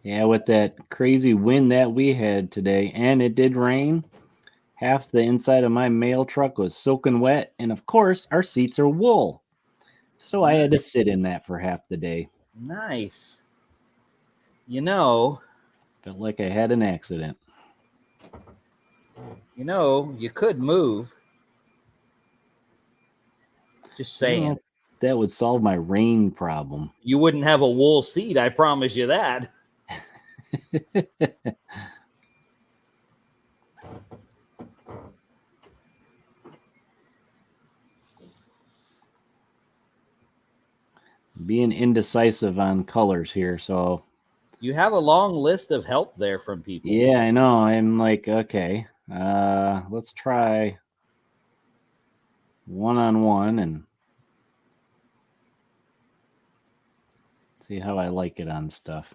Yeah, with that crazy wind that we had today, and it did rain, half the inside of my mail truck was soaking wet, and of course, our seats are wool. So I had to sit in that for half the day. Nice. You know, Felt like I had an accident. you could move. Just saying. Well, that would solve my rain problem. You wouldn't have a wool seat, I promise you that. Being indecisive on colors here, so You have a long list of help there from people. yeah, I know. I'm like, okay, let's try one-on-one and see how I like it on stuff.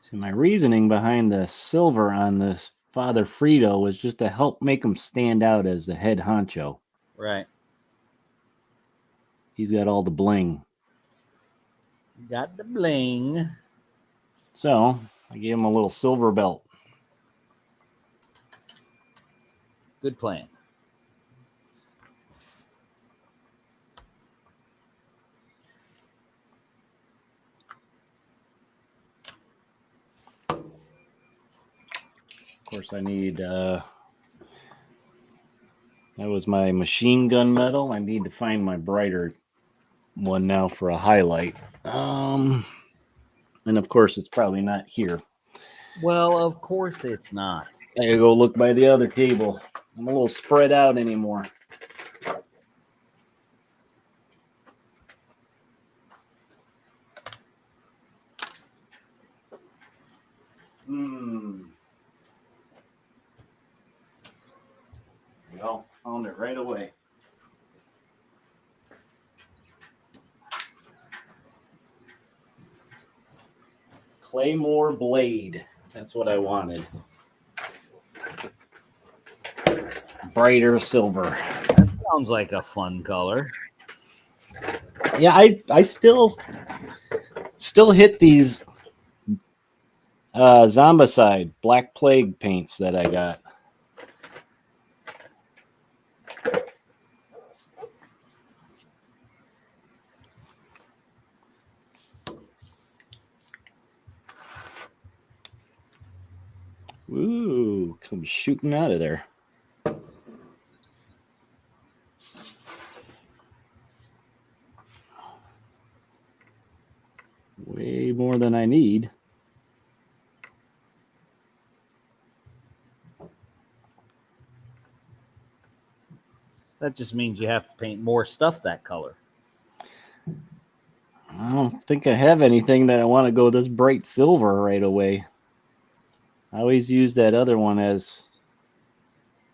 See, my reasoning behind the silver on this Father Frito was just to help make him stand out as the head honcho. Right. He's got all the bling. Got the bling. So I gave him a little silver belt. Good plan. Of course, I need, that was my machine gun metal. I need to find my brighter one now for a highlight. And of course, it's probably not here. Well, of course it's not. I gotta go look by the other table. I'm a little spread out anymore. There you go. Found it right away. Claymore blade. That's what I wanted. Brighter silver. That sounds like a fun color. Yeah, I still hit these Zombicide Black Plague paints that I got. Ooh, come shooting out of there. Way more than I need. That just means you have to paint more stuff that color. I don't think I have anything that I want to go this bright silver right away. I always use that other one as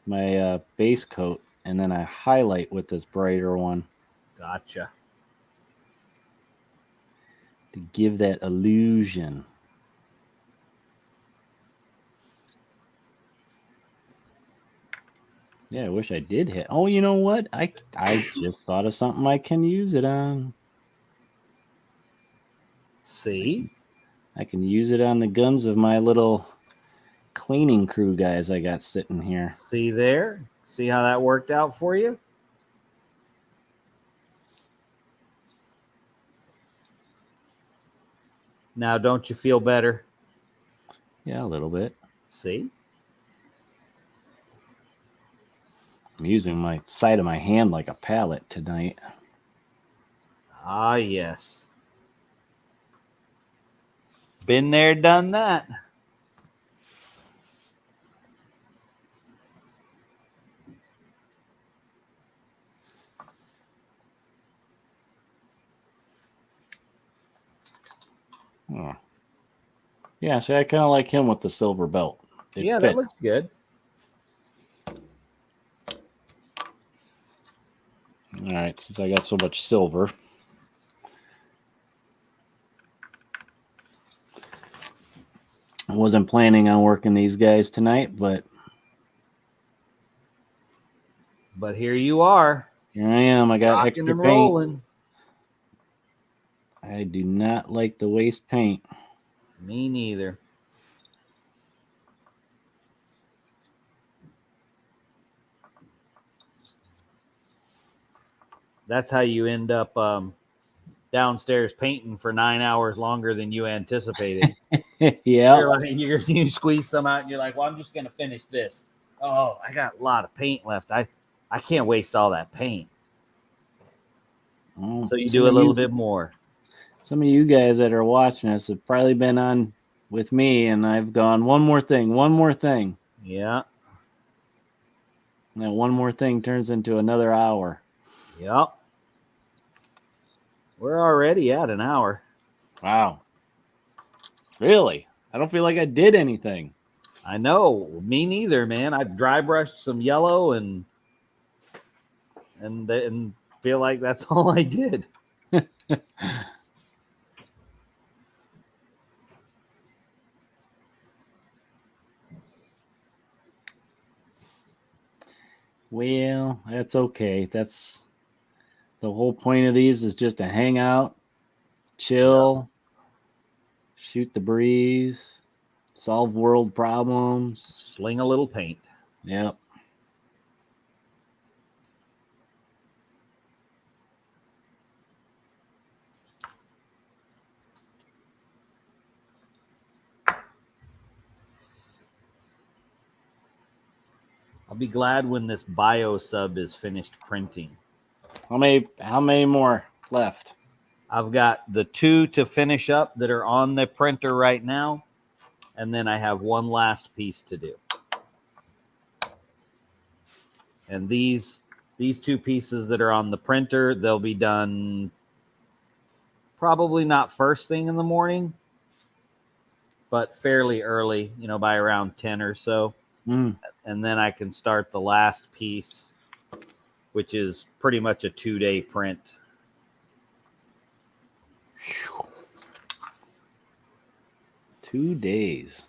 my base coat, and then I highlight with this brighter one Gotcha. to give that illusion. Yeah, I wish I did hit. Oh, you know what? I just thought of something I can use it on. See? I can use it on the guns of my little cleaning crew guys I got sitting here. See there? See how that worked out for you? Now, don't you feel better? Yeah, a little bit. See? I'm using my side of my hand like a palette tonight. Ah, yes. Been there, done that. Oh. Yeah, so I kind of like him with the silver belt. It Yeah, fits. that looks good. All right, since I got so much silver. I wasn't planning on working these guys tonight, but Here you are. here I am. I got Rocking extra and paint. rolling. I do not like to waste paint. Me neither. That's how you end up downstairs painting for 9 hours longer than you anticipated. Yeah. You squeeze some out and you're like, well, I'm just going to finish this. Oh, I got a lot of paint left. I can't waste all that paint. Oh, So you do a little bit more. Some of you guys that are watching us have probably been on with me, and I've gone, one more thing. Yeah. And that one more thing turns into another hour. Yep. We're already at an hour. Wow. Really? I don't feel like I did anything. I know. Me neither, man. I dry brushed some yellow and feel like that's all I did. Well, that's okay. That's the whole point of these is just to hang out, chill, shoot the breeze, solve world problems. Sling a little paint. Yep. I'll be glad when this bio sub is finished printing. How many more left? I've got the 2 to finish up that are on the printer right now, and then I have one last piece to do. And these 2 pieces that are on the printer, they'll be done probably not first thing in the morning, but fairly early, by around 10 or so. And then I can start the last piece, which is pretty much a 2-day print. 2 days.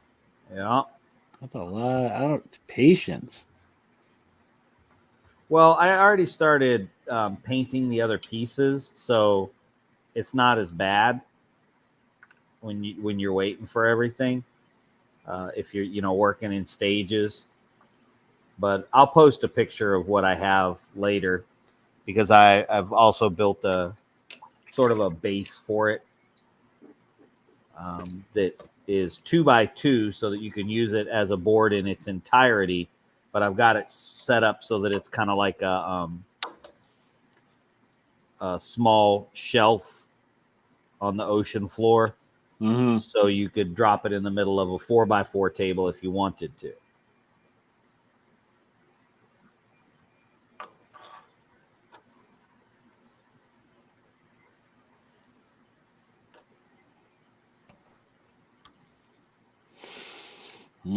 Yeah. That's a lot. Patience. Well, I already started painting the other pieces, so it's not as bad when you're waiting for everything. If you're working in stages. But I'll post a picture of what I have later, because I've also built a sort of a base for it that is 2x2 so that you can use it as a board in its entirety. But I've got it set up so that it's kind of like a small shelf on the ocean floor. Mm-hmm. So you could drop it in the middle of a 4x4 table if you wanted to. Okay.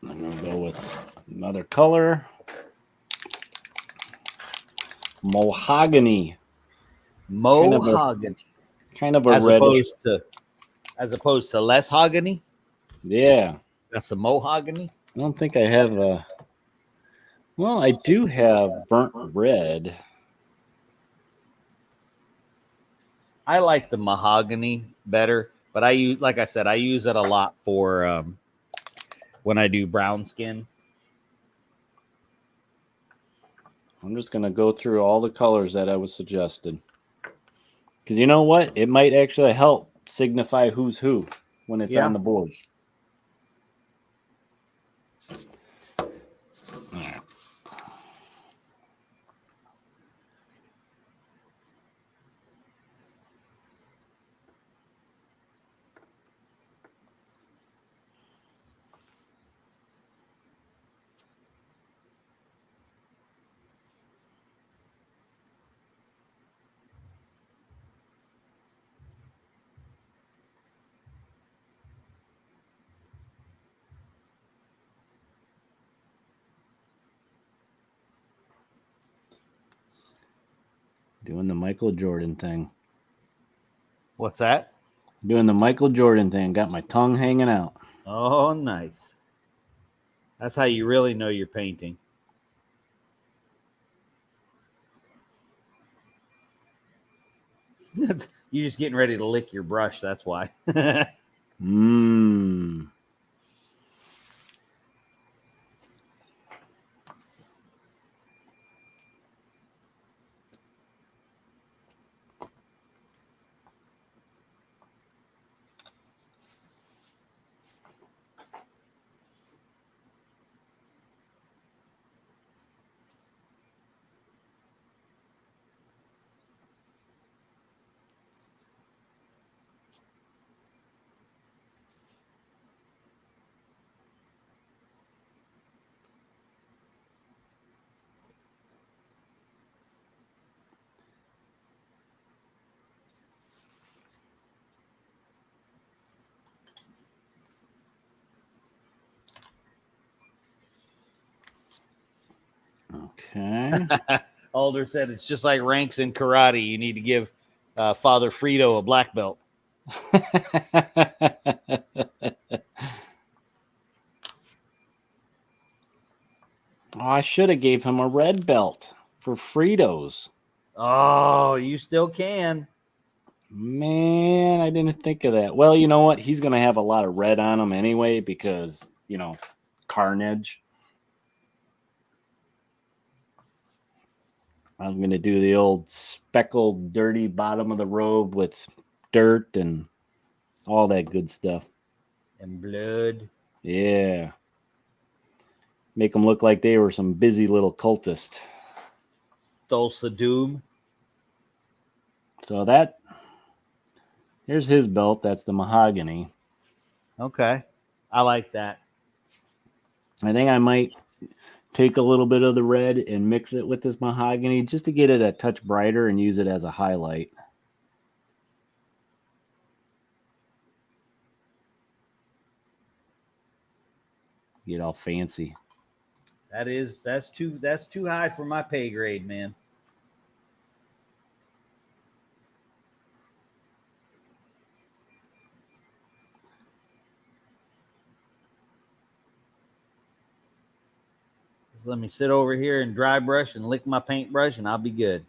I'm going to go with another color. Mahogany. Mahogany. Kind of a as reddish. opposed to less hogany. Yeah. That's a mahogany. I don't think I have a. Well, I do have burnt red. I like the mahogany better, but I use, like I said, I use it a lot for when I do brown skin. I'm just going to go through all the colors that I was suggested. Because you know what? It might actually help signify who's who when it's on the board. All right. Doing the Michael Jordan thing. What's that? Doing the Michael Jordan thing. Got my tongue hanging out. Oh, nice. That's how you really know you're painting. You're just getting ready to lick your brush. That's why. Mmm. Okay. Alder said it's just like ranks in karate. You need to give Father Frito a black belt. Oh, I should have gave him a red belt for Fritos. Oh, you still can. Man, I didn't think of that. Well, you know what? He's going to have a lot of red on him anyway because, carnage. I'm going to do the old speckled, dirty bottom of the robe with dirt and all that good stuff. And blood. Yeah. Make them look like they were some busy little cultist. Tulsa Doom. So here's his belt. That's the mahogany. Okay. I like that. I think I might take a little bit of the red and mix it with this mahogany just to get it a touch brighter and use it as a highlight. Get all fancy. That's too high for my pay grade, man. Just let me sit over here and dry brush and lick my paintbrush and I'll be good.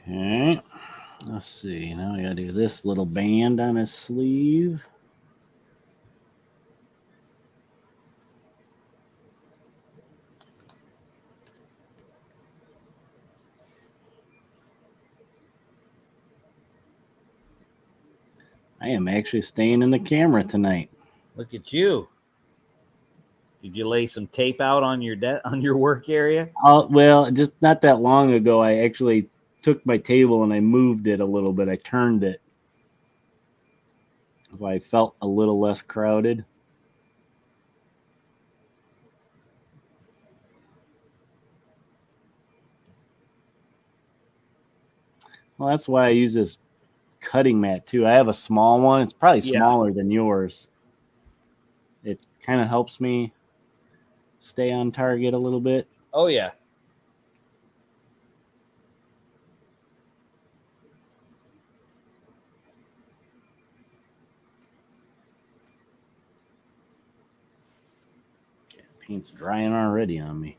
Okay. Let's see. Now I got to do this little band on his sleeve. I am actually staying in the camera tonight. Look at you. Did you lay some tape out on your work area? Well, just not that long ago, I actually took my table and I moved it a little bit. I turned it. So I felt a little less crowded. Well, that's why I use this cutting mat too. I have a small one. It's probably smaller than yours. It kind of helps me stay on target a little bit. Oh, yeah. Paint's drying already on me.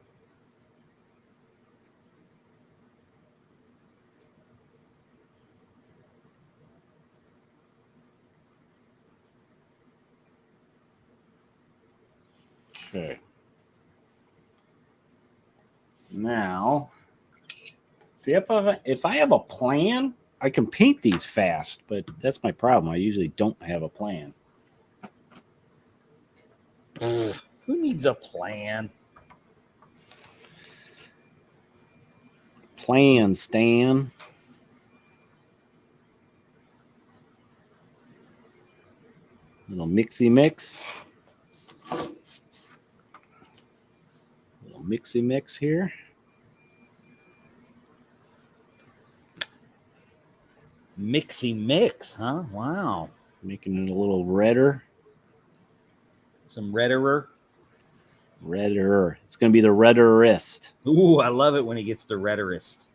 Okay. Now, see, if I have a plan, I can paint these fast, but that's my problem. I usually don't have a plan. Who needs a plan? Plan, Stan. Little mixy mix. Little mixy mix here. Mixy mix, huh? Wow. Making it a little redder. Some redderer. Redder. It's going to be the redderest. Ooh, I love it when he gets the redderest.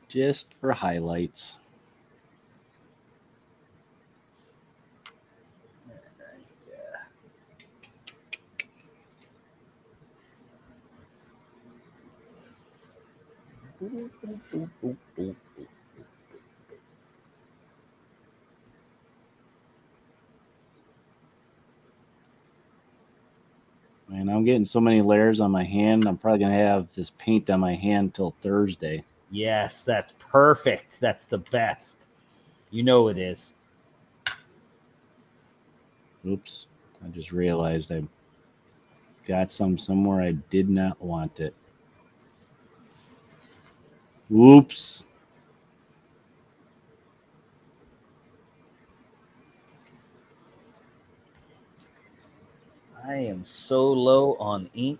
Just for highlights. Man, I'm getting so many layers on my hand. I'm probably going to have this paint on my hand till Thursday. Yes, that's perfect. That's the best. You know it is. Oops. I just realized I got some somewhere I did not want it. Oops. I am so low on ink.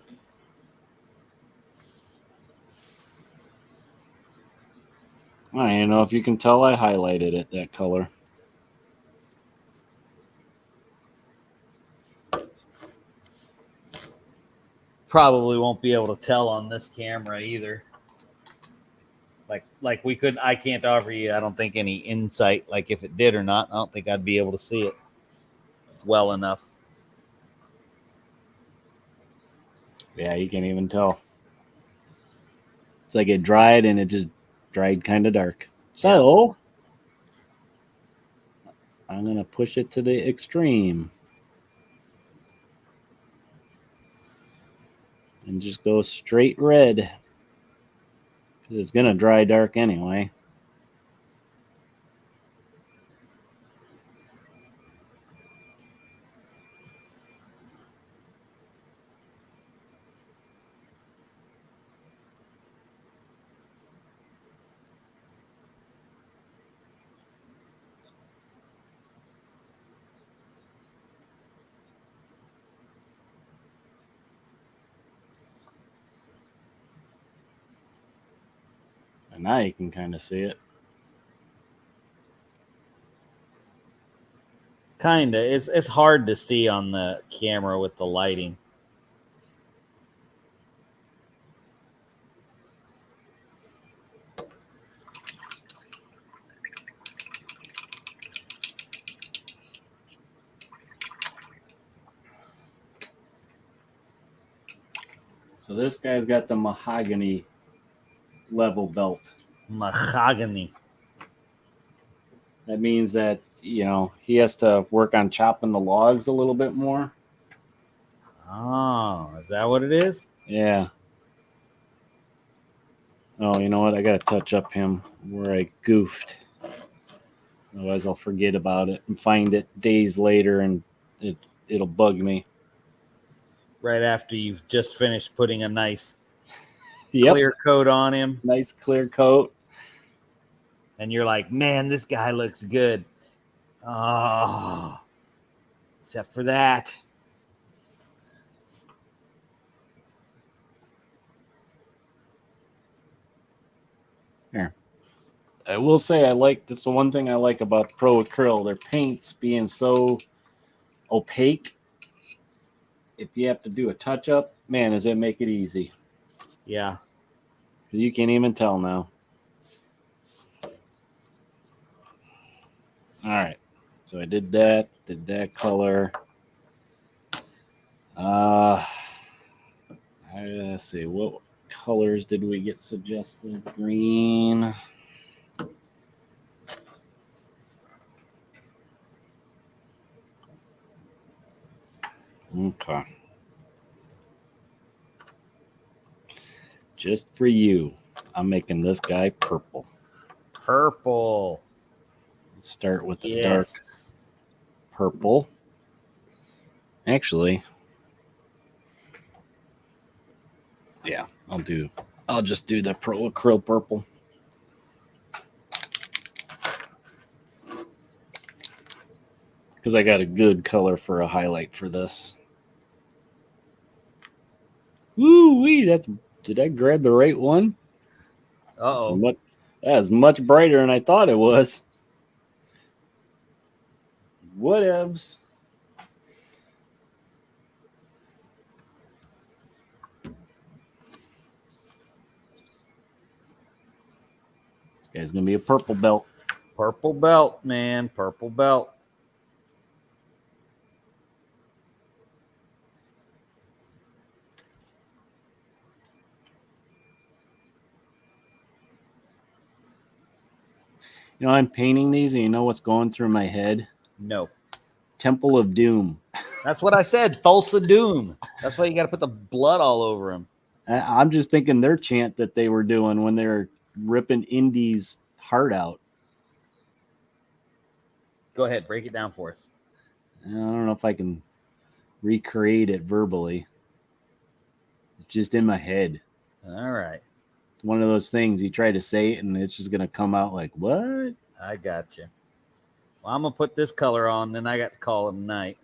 I don't know if you can tell I highlighted it that color. Probably won't be able to tell on this camera either. Like we couldn't. I can't offer you, I don't think, any insight. Like if it did or not, I don't think I'd be able to see it well enough. Yeah, you can't even tell. It's like it dried and it just dried kind of dark. So I'm going to push it to the extreme. And just go straight red. Because it's going to dry dark anyway. And now you can kind of see it. Kinda. It's hard to see on the camera with the lighting. So this guy's got the mahogany level belt. Mahogany. That means that, you know, he has to work on chopping the logs a little bit more. Oh, is that what it is? Yeah. Oh, you know what? I got to touch up him where I goofed. Otherwise, I'll forget about it and find it days later, and it'll bug me. Right after you've just finished putting a nice Yep. clear coat on him. Nice clear coat. And you're like, man, this guy looks good. Oh, except for that. Here. I will say that's the one thing I like about Pro Acryl. Their paints being so opaque. If you have to do a touch up, man, does it make it easy. Yeah. You can't even tell now. All right. So I did that color. Let's see, what colors did we get suggested? Green. Okay. Just for you, I'm making this guy purple. Purple. Let's start with the Yes. dark purple. Actually, yeah, I'll just do the Pro Acryl purple. Because I got a good color for a highlight for this. Woo-wee, did I grab the right one? Uh-oh. That is much brighter than I thought it was. Whatevs. This guy's going to be a purple belt. Purple belt, man. Purple belt. You know, I'm painting these, and you know what's going through my head? No. Temple of Doom. That's what I said. Tulsa Doom. That's why you got to put the blood all over him. I'm just thinking their chant that they were doing when they were ripping Indy's heart out. Go ahead. Break it down for us. I don't know if I can recreate it verbally. It's just in my head. All right. It's one of those things you try to say it, and it's just going to come out like, what? I got you. Well, I'm going to put this color on, then I got to call it a night.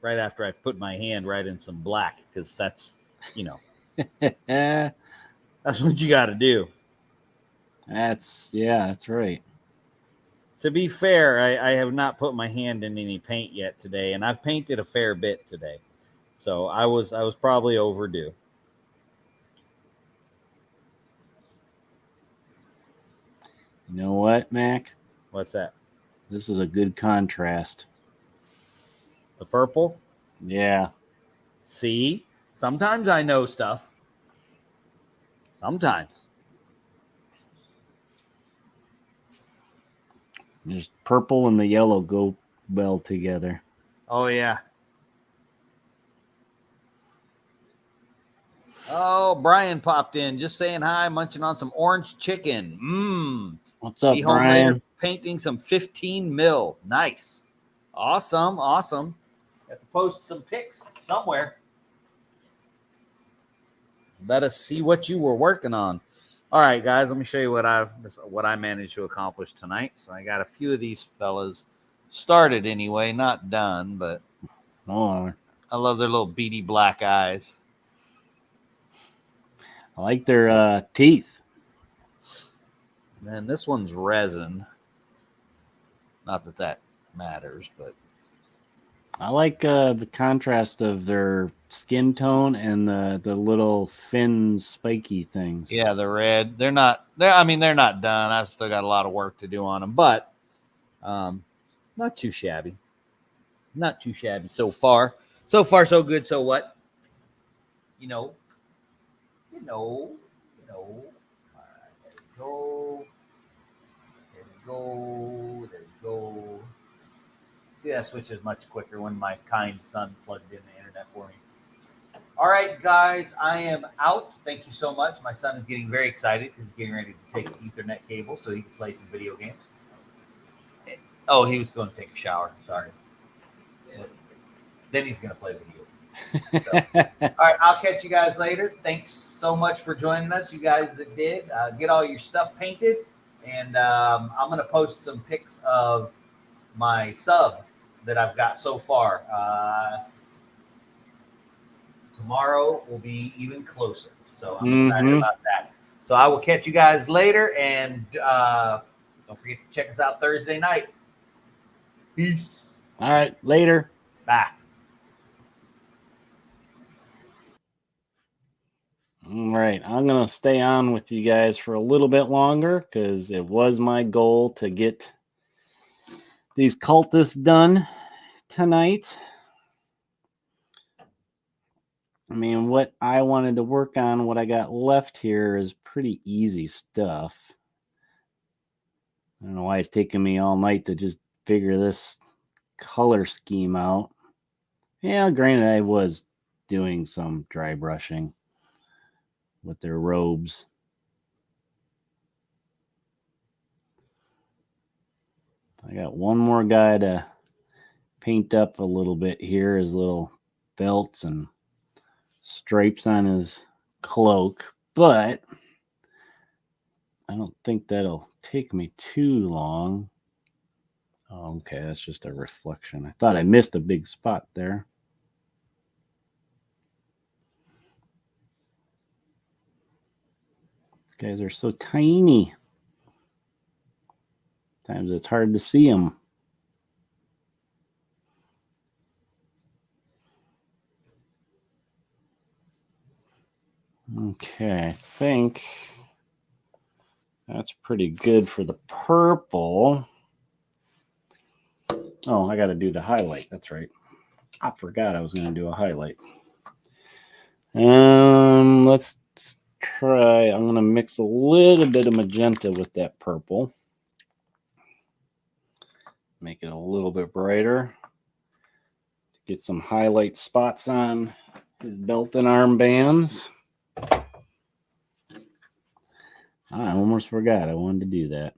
Right after I put my hand right in some black, because that's, that's what you got to do. That's right. To be fair, I have not put my hand in any paint yet today, and I've painted a fair bit today. So I was probably overdue. You know what, Mac? What's that? This is a good contrast. The purple? Yeah. See? Sometimes I know stuff. Sometimes. Just purple and the yellow go well together. Oh, yeah. Oh, Brian popped in. Just saying hi, munching on some orange chicken. What's up, Be home Brian? later painting some 15 mil. Nice. Awesome. Got to post some pics somewhere. Let us see what you were working on. All right, guys, let me show you what I managed to accomplish tonight. So I got a few of these fellas started anyway, not done, but Oh, I love their little beady black eyes. I like their teeth. Man, this one's resin. Not that matters, but I like the contrast of their skin tone and the little fin spiky things. yeah, the red. They're not done. I've still got a lot of work to do on them, but not too shabby. Not too shabby so far. So far, so good. So what? You know. All right, there we go. There we go. See, that switch is much quicker when my kind son plugged in the internet for me. All right, guys, I am out. Thank you so much. My son is getting very excited because he's getting ready to take the Ethernet cable so he can play some video games. Oh, he was going to take a shower. Sorry. Then he's going to play video games. So, all right, I'll catch you guys later. Thanks so much for joining us, you guys that did. Get all your stuff painted, and I'm going to post some pics of my sub that I've got so far. Tomorrow will be even closer, so I'm excited about that. So I will catch you guys later, and don't forget to check us out Thursday night. Peace. All right, later. Bye. All right, I'm going to stay on with you guys for a little bit longer because it was my goal to get these cultists done tonight. I mean, what I wanted to work on, what I got left here is pretty easy stuff. I don't know why it's taking me all night to just figure this color scheme out. Yeah, granted, I was doing some dry brushing with their robes. I got one more guy to paint up a little bit here, his little belts and stripes on his cloak, but I don't think that'll take me too long. Oh, okay, that's just a reflection. I thought I missed a big spot there. Guys are so tiny. Sometimes it's hard to see them. Okay, I think that's pretty good for the purple. Oh, I got to do the highlight. That's right. I forgot I was going to do a highlight. Let's try. I'm going to mix a little bit of magenta with that purple. Make it a little bit brighter. Get some highlight spots on his belt and armbands. I almost forgot I wanted to do that.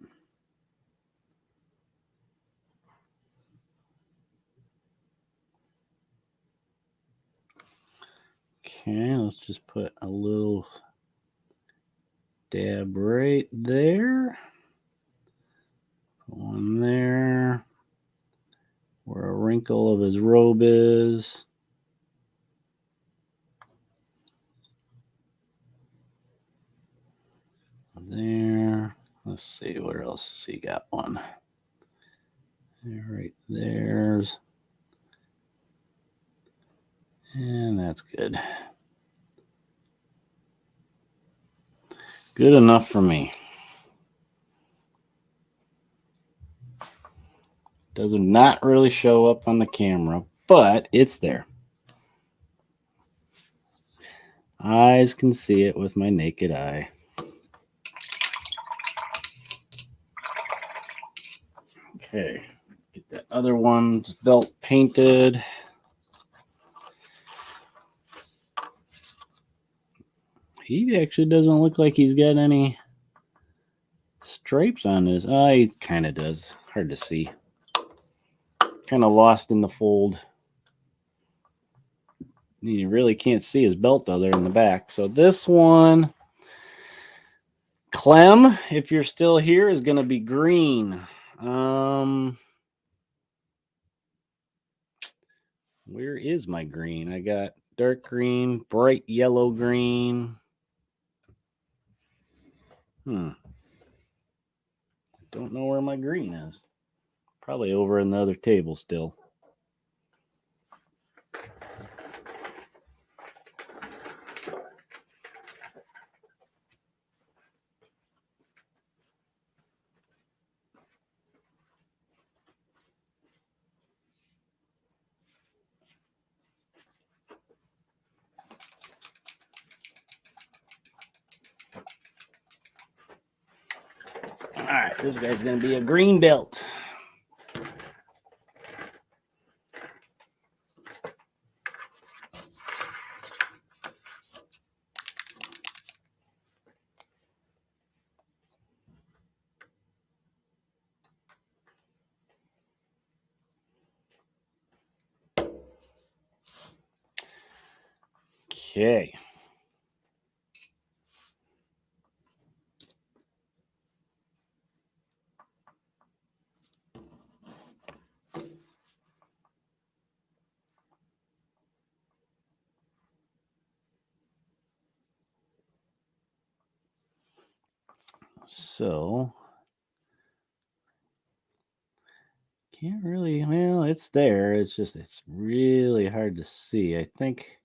Okay, let's just put a little dab right there. One there. Where a wrinkle of his robe is. There. Let's see, where else has he got one? Right there's. And that's good. Good enough for me. Does not really show up on the camera, but it's there. Eyes can see it with my naked eye. Okay, get that other one's belt painted. He actually doesn't look like he's got any stripes on his. Oh, he kind of does. Hard to see. Kind of lost in the fold. You really can't see his belt though, there in the back. So this one, Clem, if you're still here, is going to be green. Where is my green? I got dark green, bright yellow green. Don't know where my green is. Probably over in the other table still. All right, this guy's going to be a green belt. Okay. So, can't really, well, it's there. It's just, it's really hard to see. I think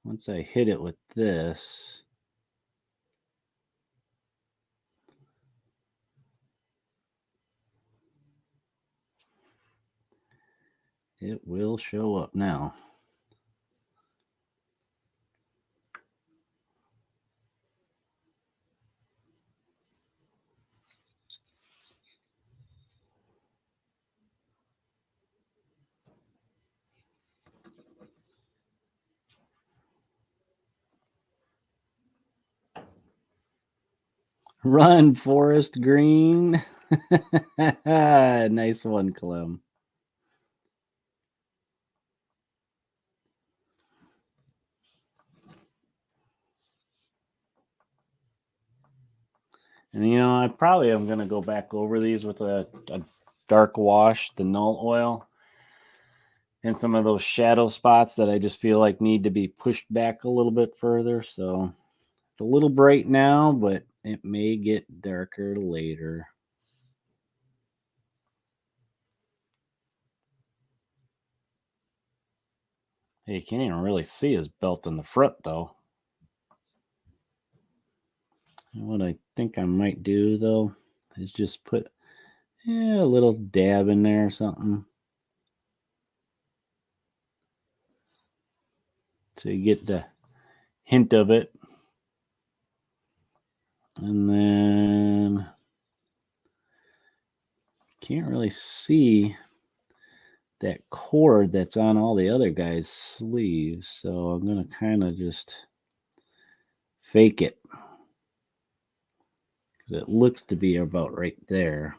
once I hit it with this, it will show up now. Run, Forest Green. Nice one, Clem. And you know, I probably am going to go back over these with a dark wash, the null oil, and some of those shadow spots that I just feel like need to be pushed back a little bit further. So it's a little bright now, but it may get darker later. Hey, you can't even really see his belt in the front, though. What I think I might do, though, is just put a little dab in there or something. So you get the hint of it. And then can't really see that cord that's on all the other guys' sleeves. So I'm going to kind of just fake it, because it looks to be about right there.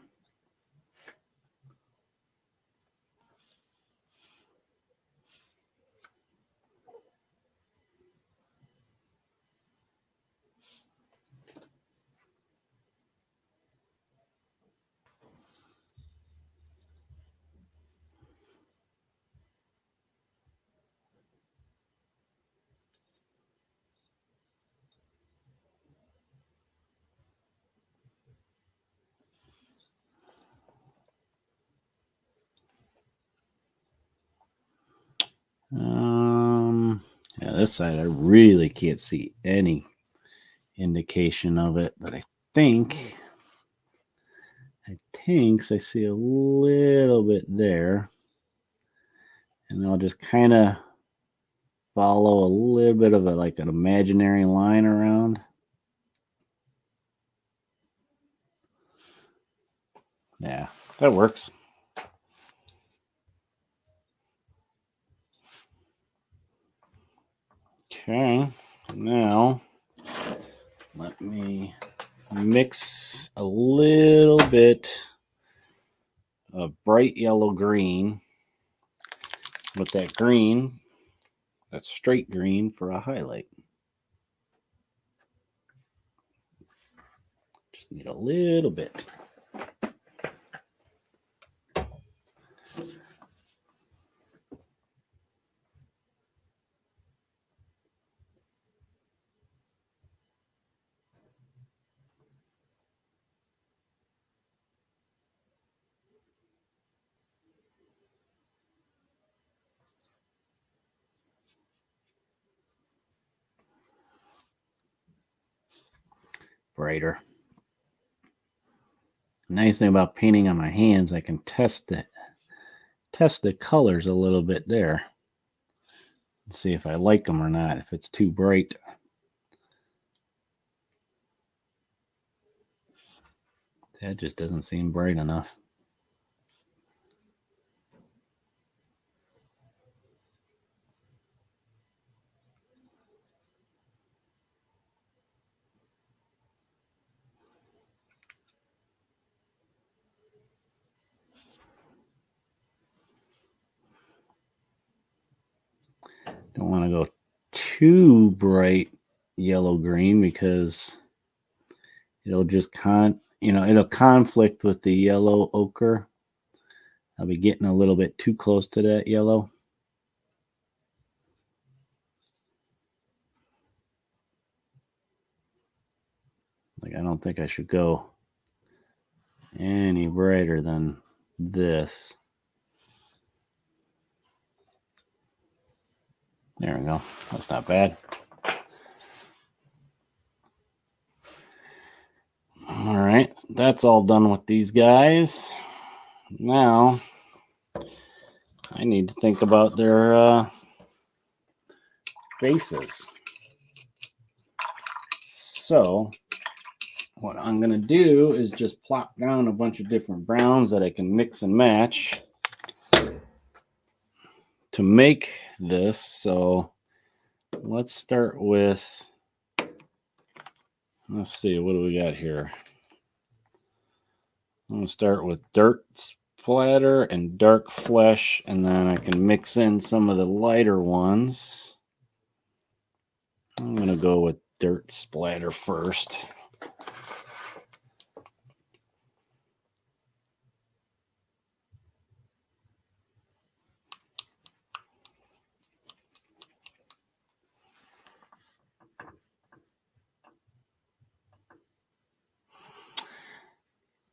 Yeah, this side I really can't see any indication of it, but I think I see a little bit there, and I'll just kind of follow a little bit of like an imaginary line around. Yeah, that works. Okay, now let me mix a little bit of bright yellow green with that green, that straight green, for a highlight. Just need a little bit. Brighter. Nice thing about painting on my hands, I can test the colors a little bit there. See if I like them or not, if it's too bright. That just doesn't seem bright enough. Don't want to go too bright yellow green because it'll just it'll conflict with the yellow ochre. I'll be getting a little bit too close to that yellow. Like, I don't think I should go any brighter than this. There we go. That's not bad. All right, that's all done with these guys. Now, I need to think about their bases. So, what I'm going to do is just plop down a bunch of different browns that I can mix and match to make this. So, let's start with, let's see, what do we got here? I'm going to start with dirt splatter and dark flesh, and then I can mix in some of the lighter ones. I'm going to go with dirt splatter first.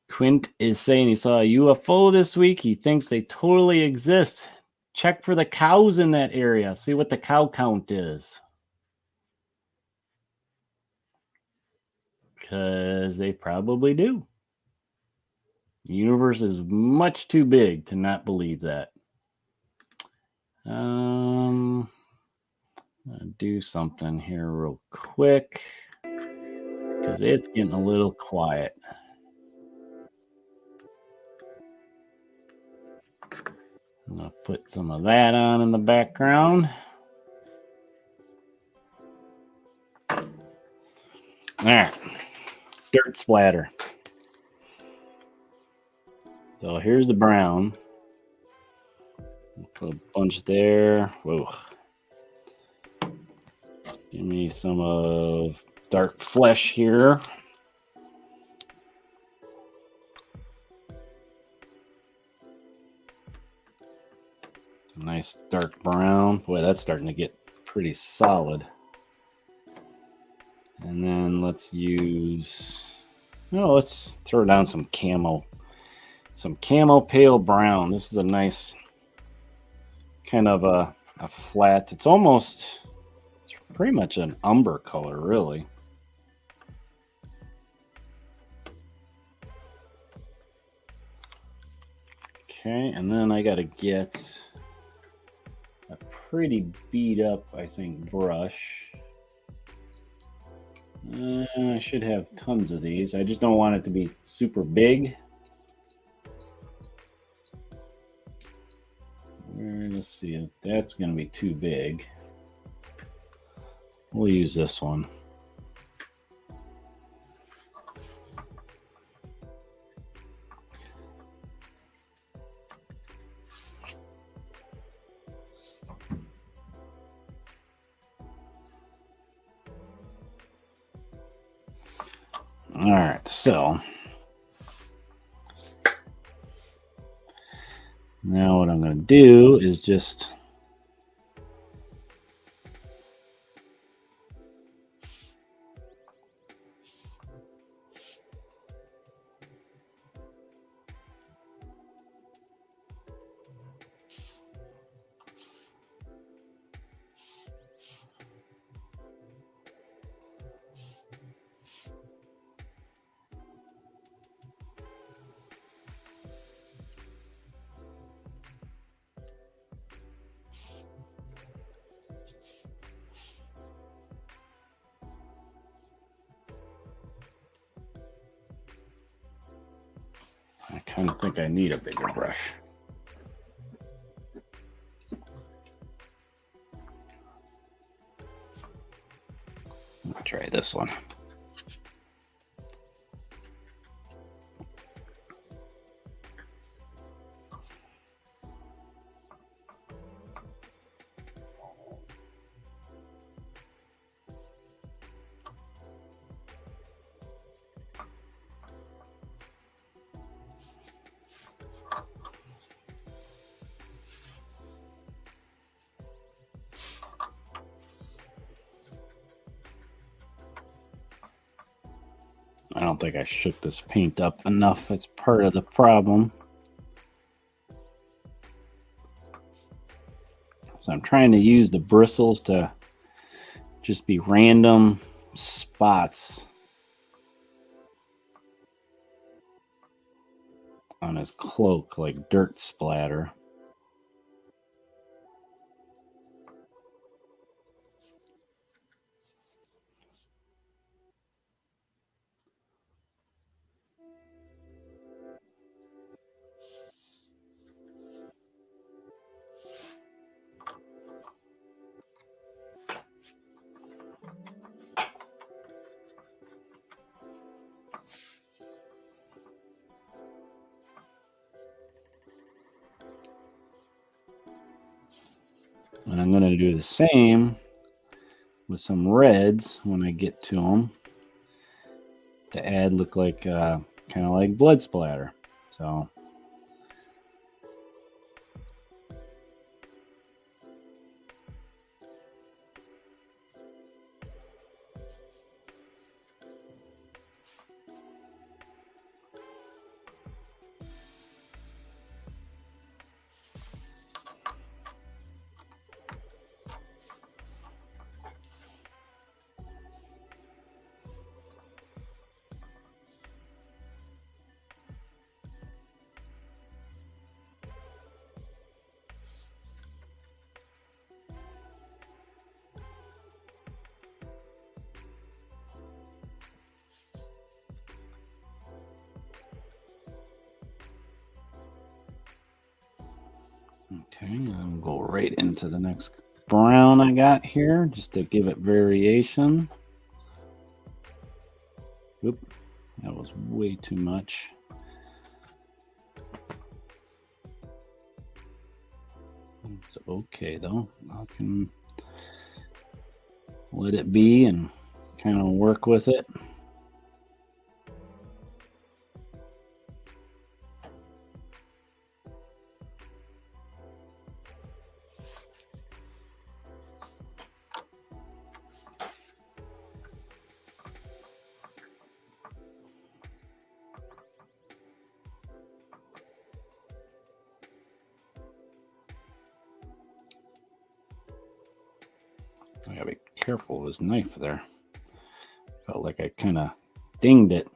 Quint is saying he saw a UFO this week. He thinks they totally exist. Check for the cows in that area. See what the cow count is. Because they probably do. The universe is much too big to not believe that. I'll do something here real quick because it's getting a little quiet. I'm going to put some of that on in the background. All right. Dirt splatter. So here's the brown. Put a bunch there. Whoa. Give me some of dark flesh here. Nice dark brown. Boy, that's starting to get pretty solid. And then let's throw down some camo. Some camo pale brown. This is a nice kind of a flat. It's pretty much an umber color, really. Okay, and then I got to get a pretty beat up, I think, brush. I should have tons of these. I just don't want it to be super big. Let's see if that's going to be too big. We'll use this one. All right, so now what I'm going to do is just I kind of think I need a bigger brush. I'll try this one. I don't think I shook this paint up enough. That's part of the problem. So I'm trying to use the bristles to just be random spots on his cloak, like dirt splatter. And I'm going to do the same with some reds when I get to them to add look like kind of like blood splatter. So okay, I'll go right into the next brown I got here just to give it variation. Oop, that was way too much. It's okay though. I can let it be and kind of work with it. I gotta be careful with this knife there. Felt like I kind of dinged it.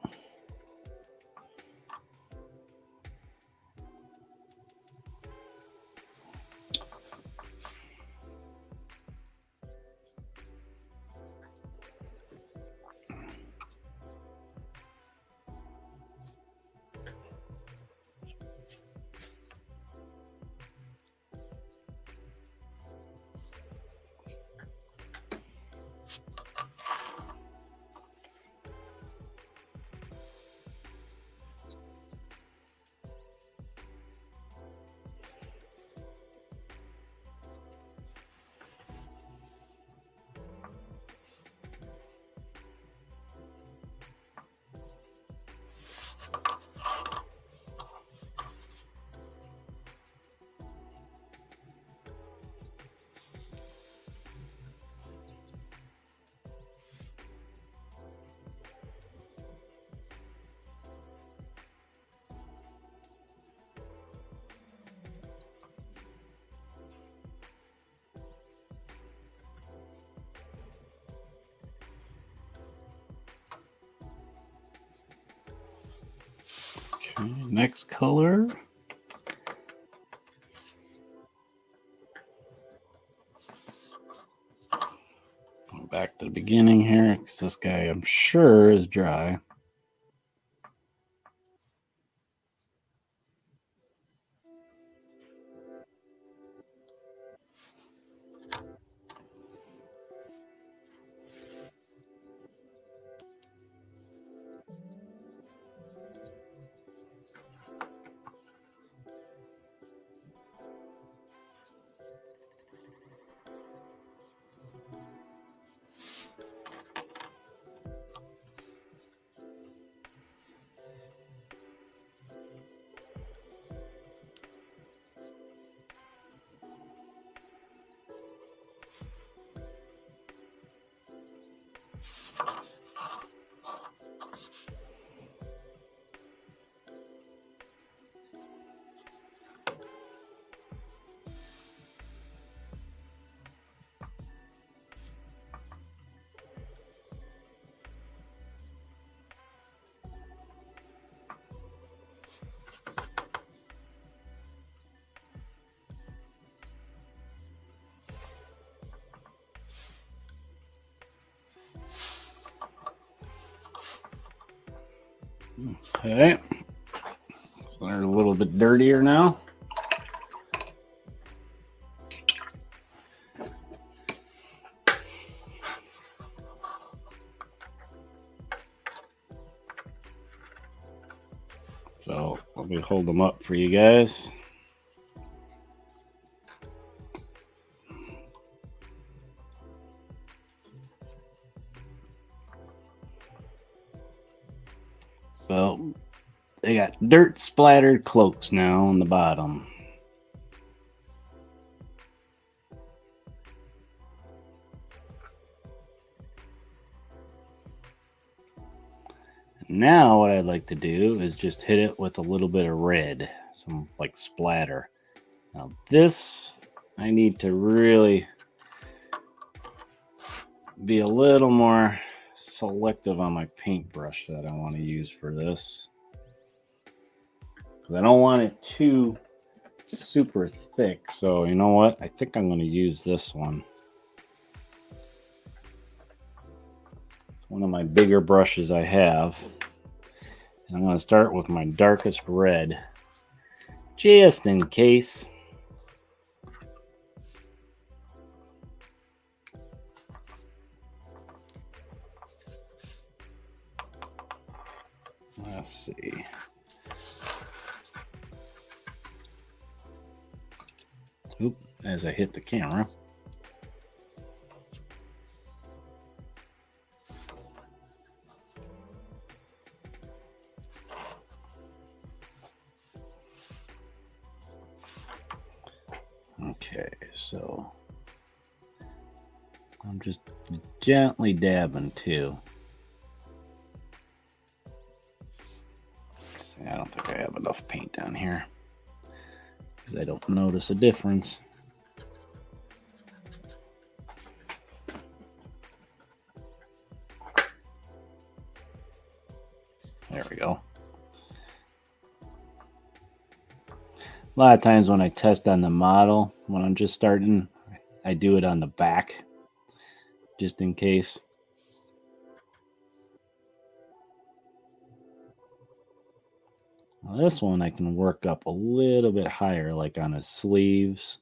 Okay, next color. Go back to the beginning here because this guy I'm sure is dry. Okay. So they're a little bit dirtier now. So let me hold them up for you guys. So they got dirt splattered cloaks now on the bottom. Now what I'd like to do is just hit it with a little bit of red, some like splatter. Now this, I need to really be a little more selective on my paintbrush that I want to use for this. Because I don't want it too super thick. So you know what? I think I'm going to use this one. One of my bigger brushes I have. And I'm going to start with my darkest red. Just in case. Let's see. Oop, as I hit the camera. Okay, so I'm just gently dabbing too. See, I don't think I have enough paint down here because I don't notice a difference. There we go. A lot of times when I test on the model, when I'm just starting, I do it on the back, just in case. Now this one I can work up a little bit higher, like on the sleeves.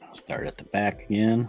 I'll start at the back again.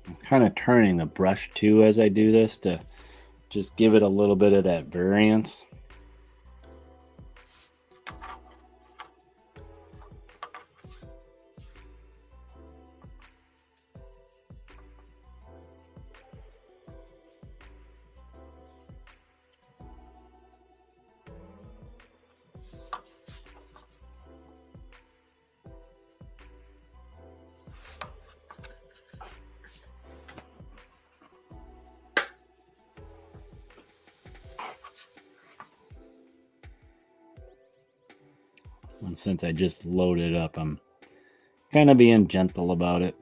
I'm kind of turning the brush too as I do this to just give it a little bit of that variance. And since I just loaded up, I'm kind of being gentle about it.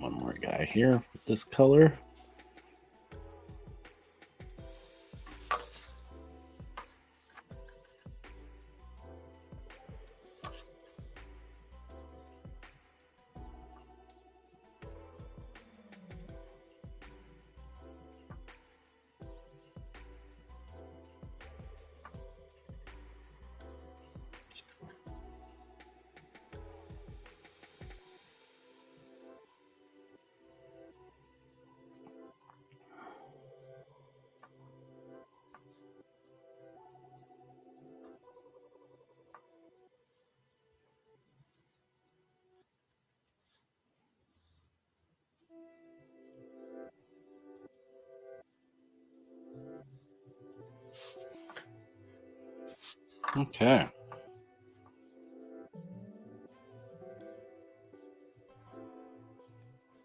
one more guy here with this color. Okay.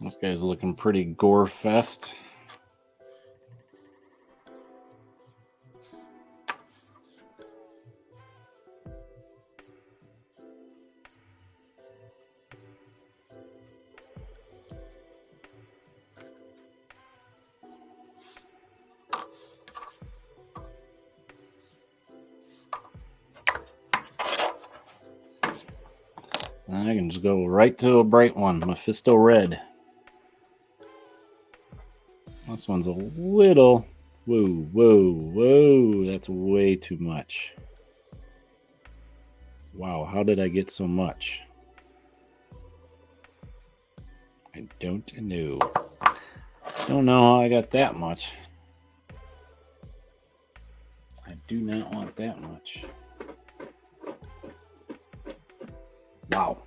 This guy's looking pretty gore fest. And I can just go right to a bright one, Mephisto Red. This one's a little, whoa, that's way too much. Wow, how did I get so much? I don't know. Don't know how I got that much. I do not want that much. Wow.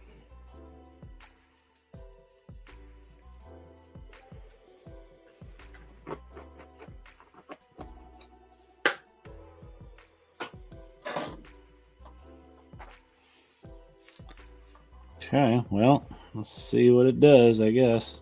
Okay, well, let's see what it does, I guess.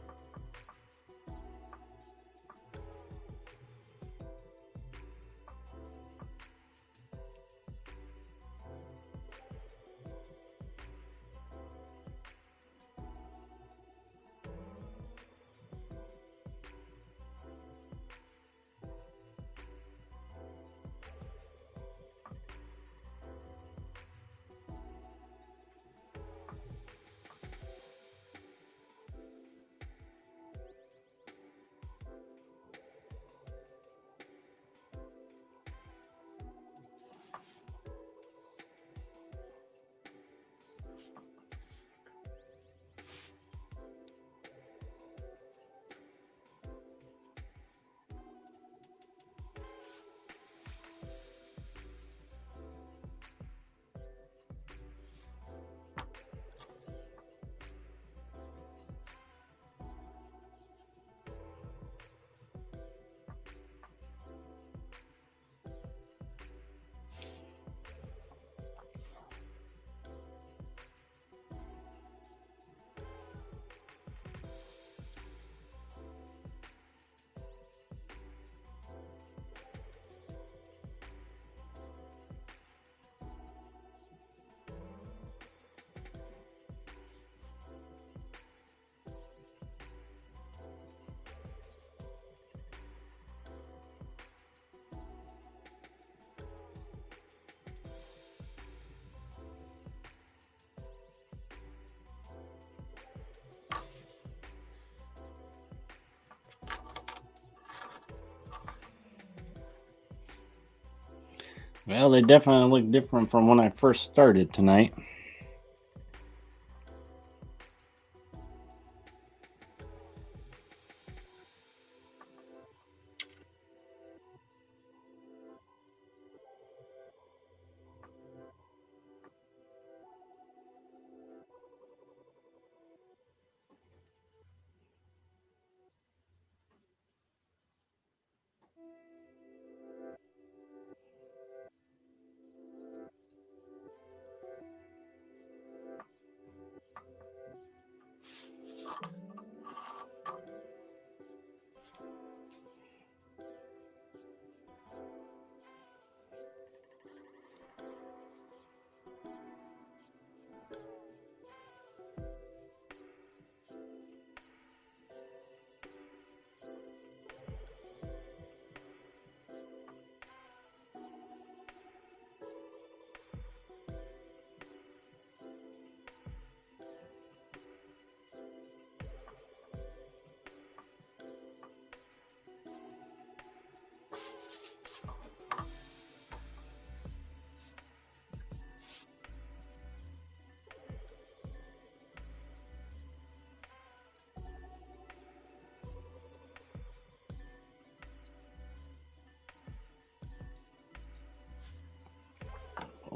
Well, they definitely look different from when I first started tonight.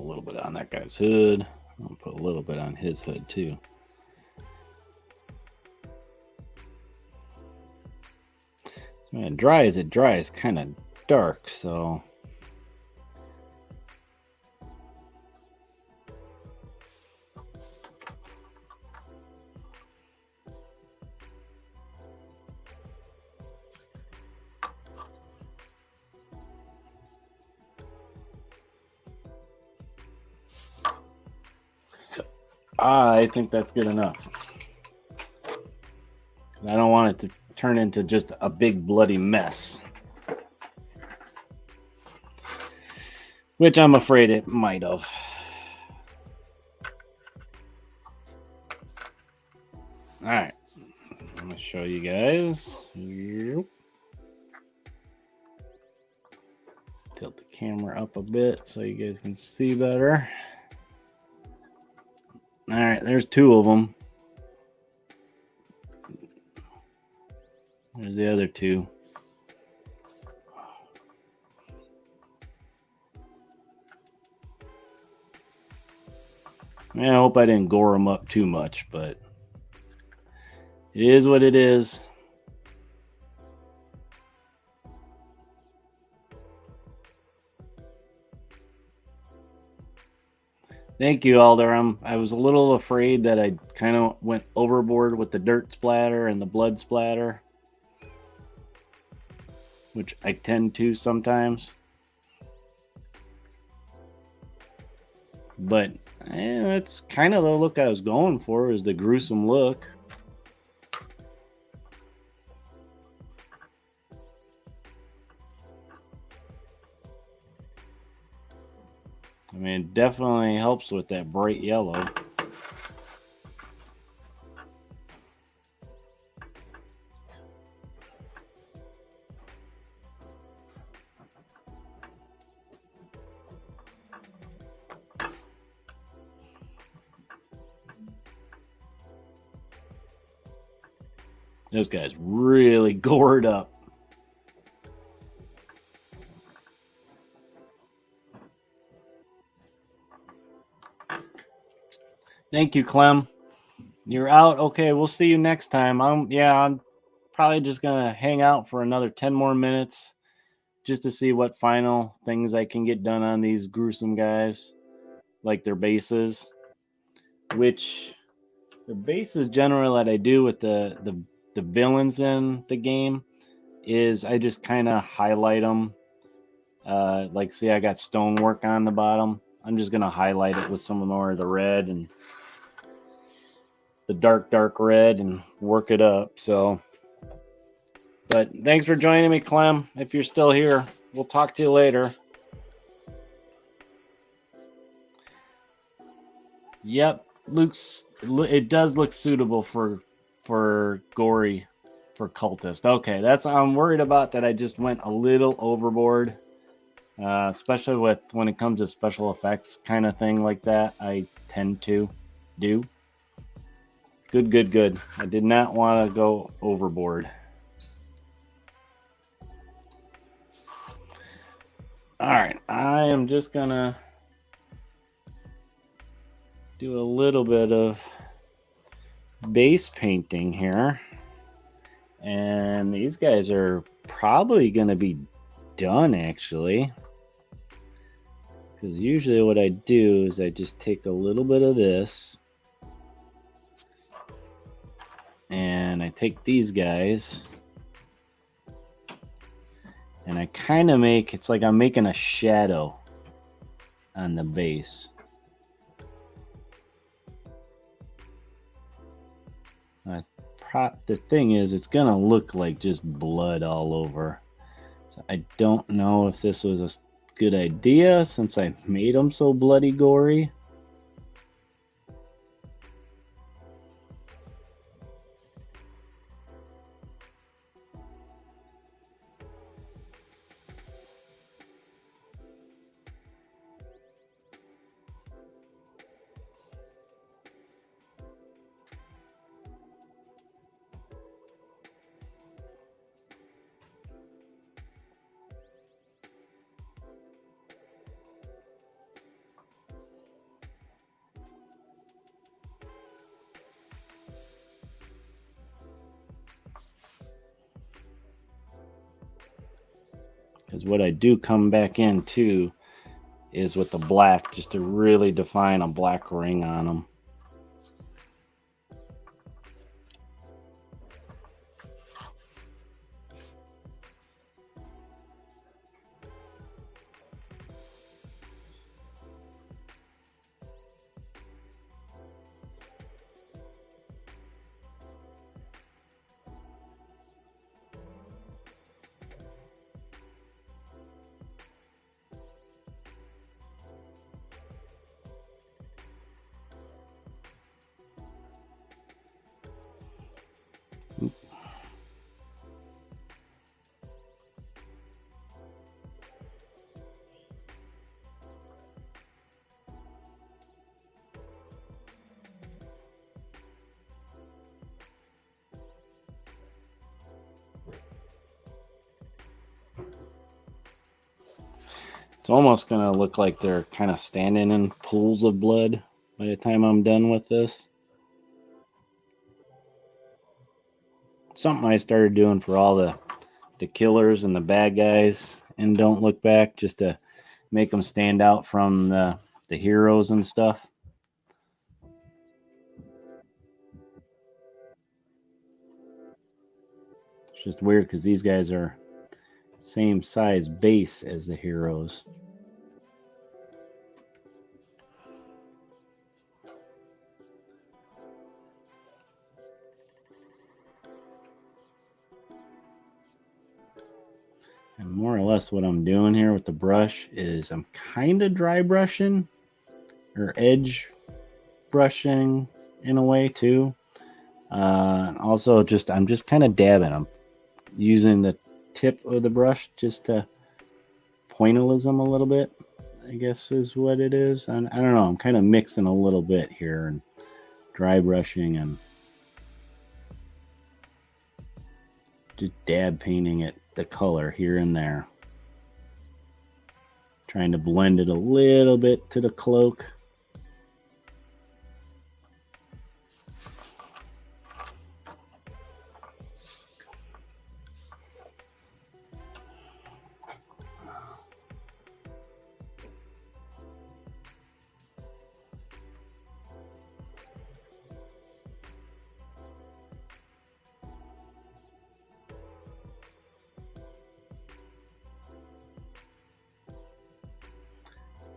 a little bit on that guy's hood. I'll put a little bit on his hood too. Man, dry as it dries, kind of dark, so. I think that's good enough. I don't want it to turn into just a big bloody mess, which I'm afraid it might have. All right, I'm gonna show you guys. Tilt the camera up a bit so you guys can see better. All right, there's two of them. There's the other two. I hope I didn't gore them up too much, but it is what it is. Thank you, Alder. I was a little afraid that I kind of went overboard with the dirt splatter and the blood splatter, which I tend to sometimes. But that's kind of the look I was going for, is the gruesome look. I mean, it definitely helps with that bright yellow. This guy's really gored up. Thank you, Clem. You're out. Okay, we'll see you next time. I'm probably just gonna hang out for another 10 more minutes just to see what final things I can get done on these gruesome guys, like their bases. Which the bases generally that I do with the villains in the game is I just kind of highlight them. Like, see, I got stonework on the bottom. I'm just gonna highlight it with some more of the red and the dark red and work it up. So, but thanks for joining me, Clem. If you're still here, we'll talk to you later. Yep, it does look suitable for gory, for cultist. Okay, I'm worried about that. I just went a little overboard, especially when it comes to special effects kind of thing like that. I tend to do. Good. I did not want to go overboard. All right, I am just gonna do a little bit of base painting here, and these guys are probably gonna be done actually, because usually what I do is I just take a little bit of this and I take these guys and I kind of it's like I'm making a shadow on the base. The thing is, it's gonna look like just blood all over. So I don't know if this was a good idea since I made them so bloody gory. because what I do come back into is with the black, just to really define a black ring on them. It's almost going to look like they're kind of standing in pools of blood by the time I'm done with this. Something I started doing for all the killers and the bad guys and Don't Look Back, just to make them stand out from the heroes and stuff. It's just weird because these guys are same size base as the heroes. And more or less what I'm doing here with the brush is I'm kind of dry brushing or edge brushing in a way too. Also I'm just kind of dabbing. I'm using the tip of the brush just to pointillism a little bit, I guess is what it is. And I don't know, I'm kind of mixing a little bit here and dry brushing and just dab painting it, the color here and there. Trying to blend it a little bit to the cloak.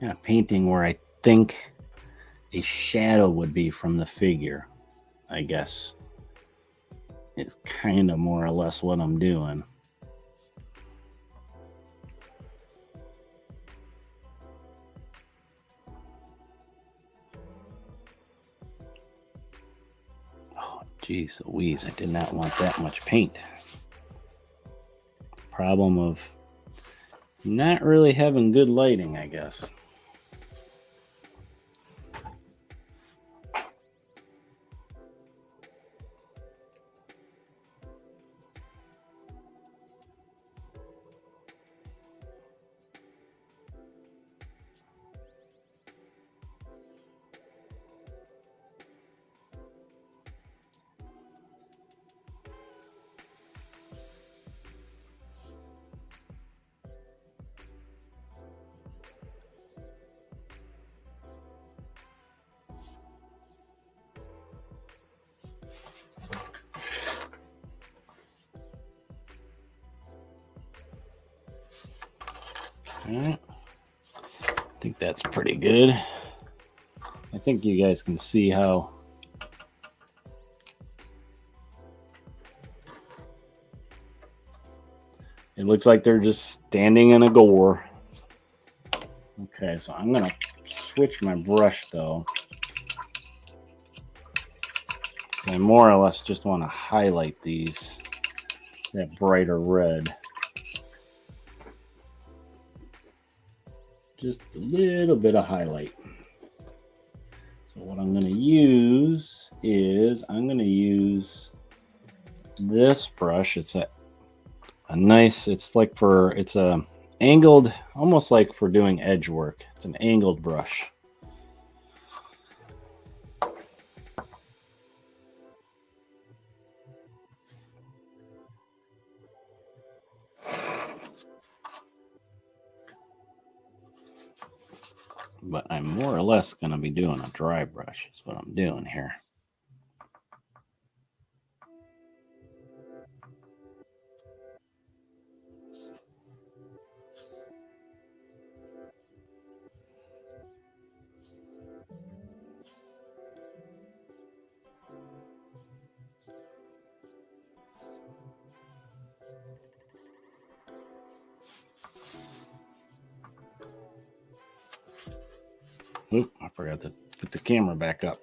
Yeah, painting where I think a shadow would be from the figure, I guess. It's kind of more or less what I'm doing. Oh, geez Louise, I did not want that much paint. Problem of not really having good lighting, I guess. Alright. I think that's pretty good. I think you guys can see how it looks like they're just standing in a gore. Okay, so I'm going to switch my brush though. I more or less just want to highlight these, that brighter red. Just a little bit of highlight. So what I'm going to use is I'm going to use this brush. It's a nice, it's a angled, almost like for doing edge work. It's an angled brush. But I'm more or less going to be doing a dry brush is what I'm doing here. Oop, I forgot to put the camera back up.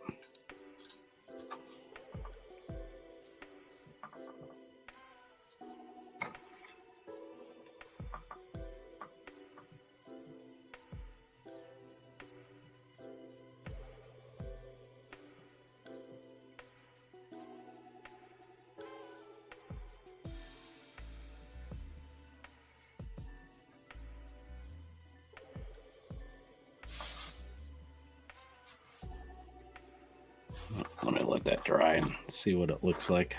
Let me let that dry and see what it looks like.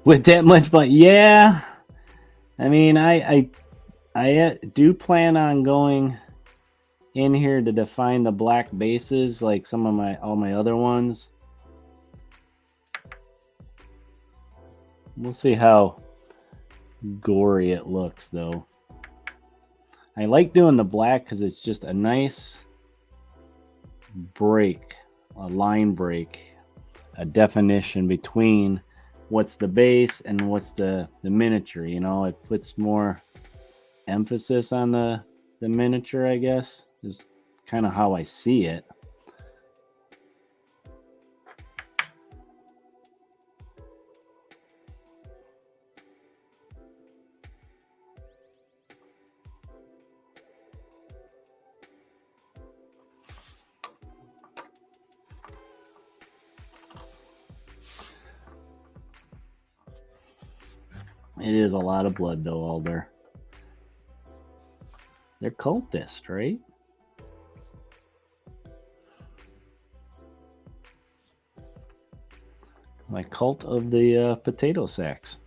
With that much, but yeah, I mean, I do plan on going in here to define the black bases like some of all my other ones. We'll see how gory it looks though. I like doing the black because it's just a nice break, a line break, a definition between what's the base and what's the miniature. You know, it puts more emphasis on the miniature, I guess, is kind of how I see it. It is a lot of blood though, Alder. They're cultists, right? My cult of the potato sacks.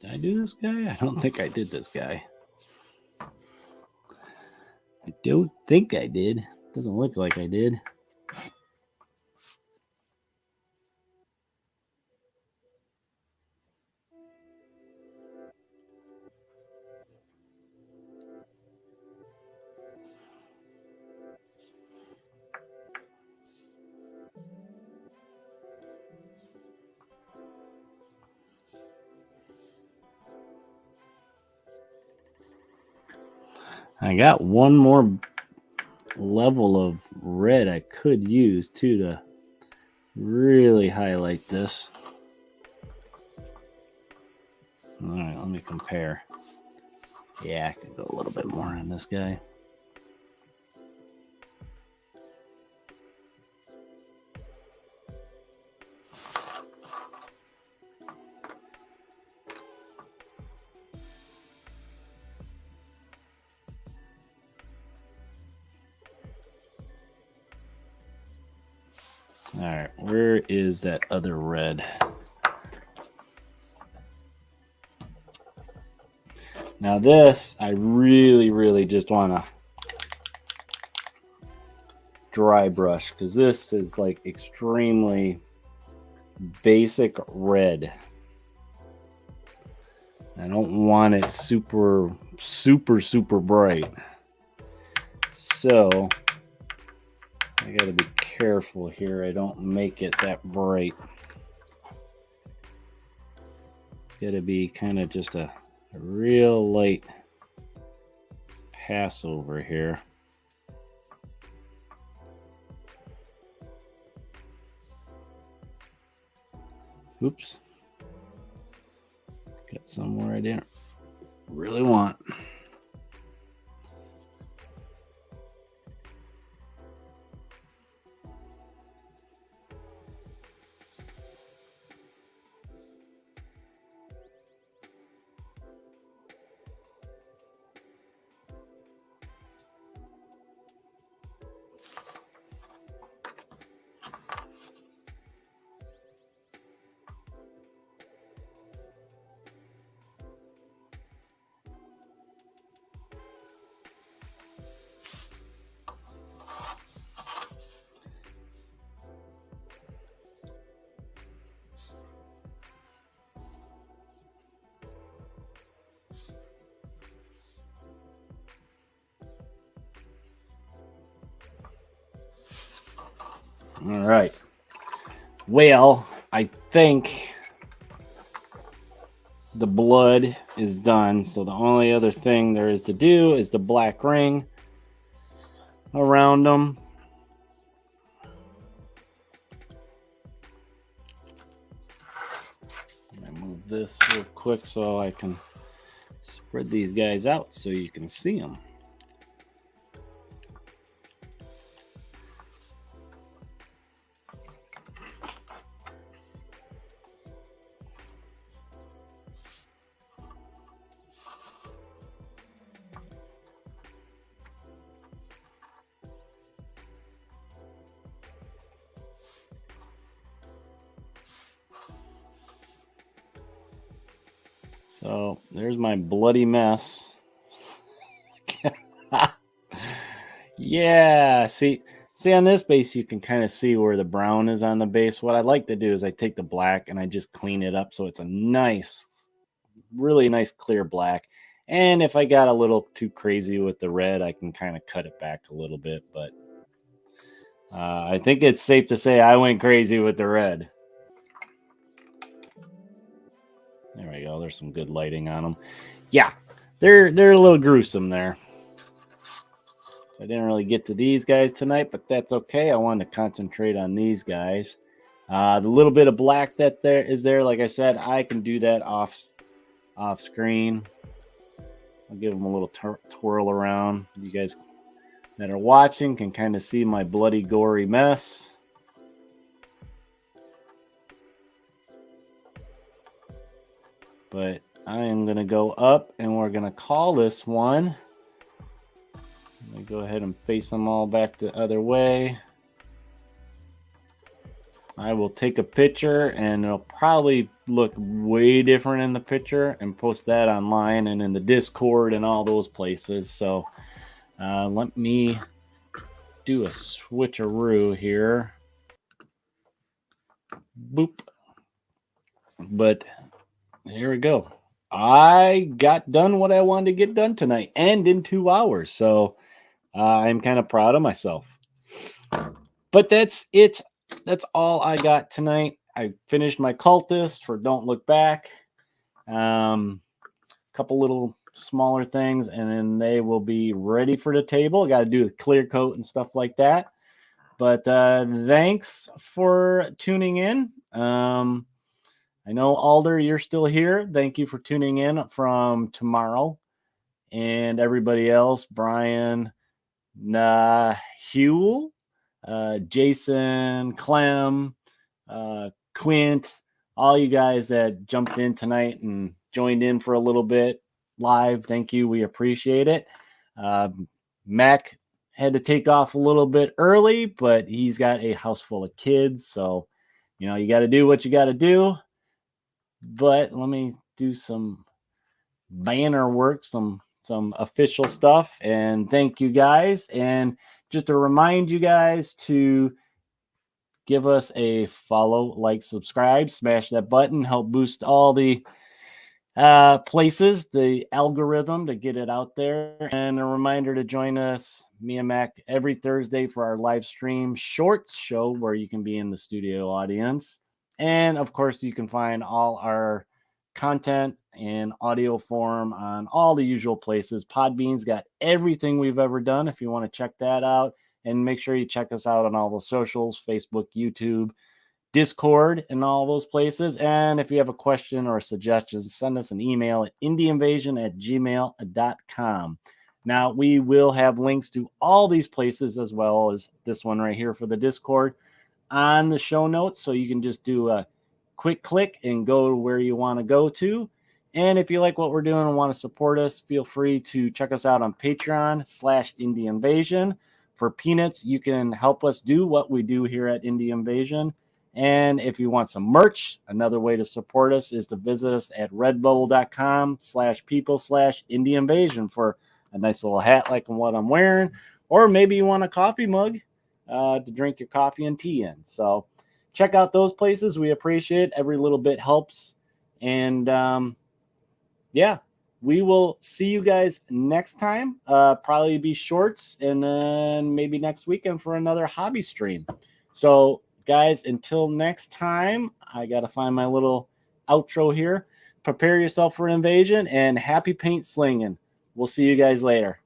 Did I do this guy? I don't think I did this guy. I don't think I did. Doesn't look like I did. I got one more level of red I could use too to really highlight this. All right, let me compare. Yeah, I could go a little bit more on this guy. All right, where is that other red? Now this, I really just want to dry brush because this is like extremely basic red. I don't want it super bright. So I got to be careful here. I don't make it that bright. It's got to be kind of just a real light pass over here. Oops. Got somewhere I didn't really want. All right. Well, I think the blood is done. So the only other thing there is to do is the black ring around them. I'm going to move this real quick so I can spread these guys out so you can see them. So there's my bloody mess. Yeah, see on this base you can kind of see where the brown is on the base. What I like to do is I take the black and I just clean it up so it's a nice, really nice clear black. And if I got a little too crazy with the red, I can kind of cut it back a little bit. But I think it's safe to say I went crazy with the red. There we go. There's some good lighting on them. Yeah, they're a little gruesome there. I didn't really get to these guys tonight, but that's okay. I wanted to concentrate on these guys. The little bit of black that there is there, like I said, I can do that off screen. I'll give them a little twirl around. You guys that are watching can kind of see my bloody, gory mess. But I am going to go up and we're going to call this one. Let me go ahead and face them all back the other way. I will take a picture and it'll probably look way different in the picture and post that online and in the Discord and all those places. So let me do a switcheroo here. Boop. But here we go. I got done what I wanted to get done tonight and in 2 hours. So I'm kind of proud of myself. But that's it. That's all I got tonight. I finished my Cultist for Don't Look Back. Couple little smaller things, and then they will be ready for the table. Got to do the clear coat and stuff like that. But thanks for tuning in. I know, Alder, you're still here. Thank you for tuning in from tomorrow. And everybody else, Brian, Hewell, Jason, Clem, Quint, all you guys that jumped in tonight and joined in for a little bit live. Thank you. We appreciate it. Mac had to take off a little bit early, but he's got a house full of kids. So, you got to do what you got to do. But let me do some banner work, some official stuff. And thank you guys. And just to remind you guys to give us a follow, like, subscribe, smash that button, help boost all the places, the algorithm to get it out there. And a reminder to join us, me and Mac, every Thursday for our live stream shorts show where you can be in the studio audience. And of course, you can find all our content in audio form on all the usual places. Podbean's got everything we've ever done if you want to check that out. And make sure you check us out on all the socials, Facebook, YouTube, Discord, and all those places. And if you have a question or a suggestion, send us an email at indieinvasion@gmail.com. Now, we will have links to all these places as well as this one right here for the Discord on the show notes. So you can just do a quick click and go to where you want to go to. And if you like what we're doing and want to support us, feel free to check us out on Patreon/IndieInvasion. For peanuts, you can help us do what we do here at Indie Invasion. And if you want some merch, another way to support us is to visit us at redbubble.com/people/Indie Invasion for a nice little hat like what I'm wearing. Or maybe you want a coffee mug to drink your coffee and tea in. So check out those places. We appreciate it. Every little bit helps. And yeah, we will see you guys next time. Probably be shorts, and then maybe next weekend for another hobby stream. So, guys, until next time, I got to find my little outro here. Prepare yourself for an invasion, and happy paint slinging. We'll see you guys later.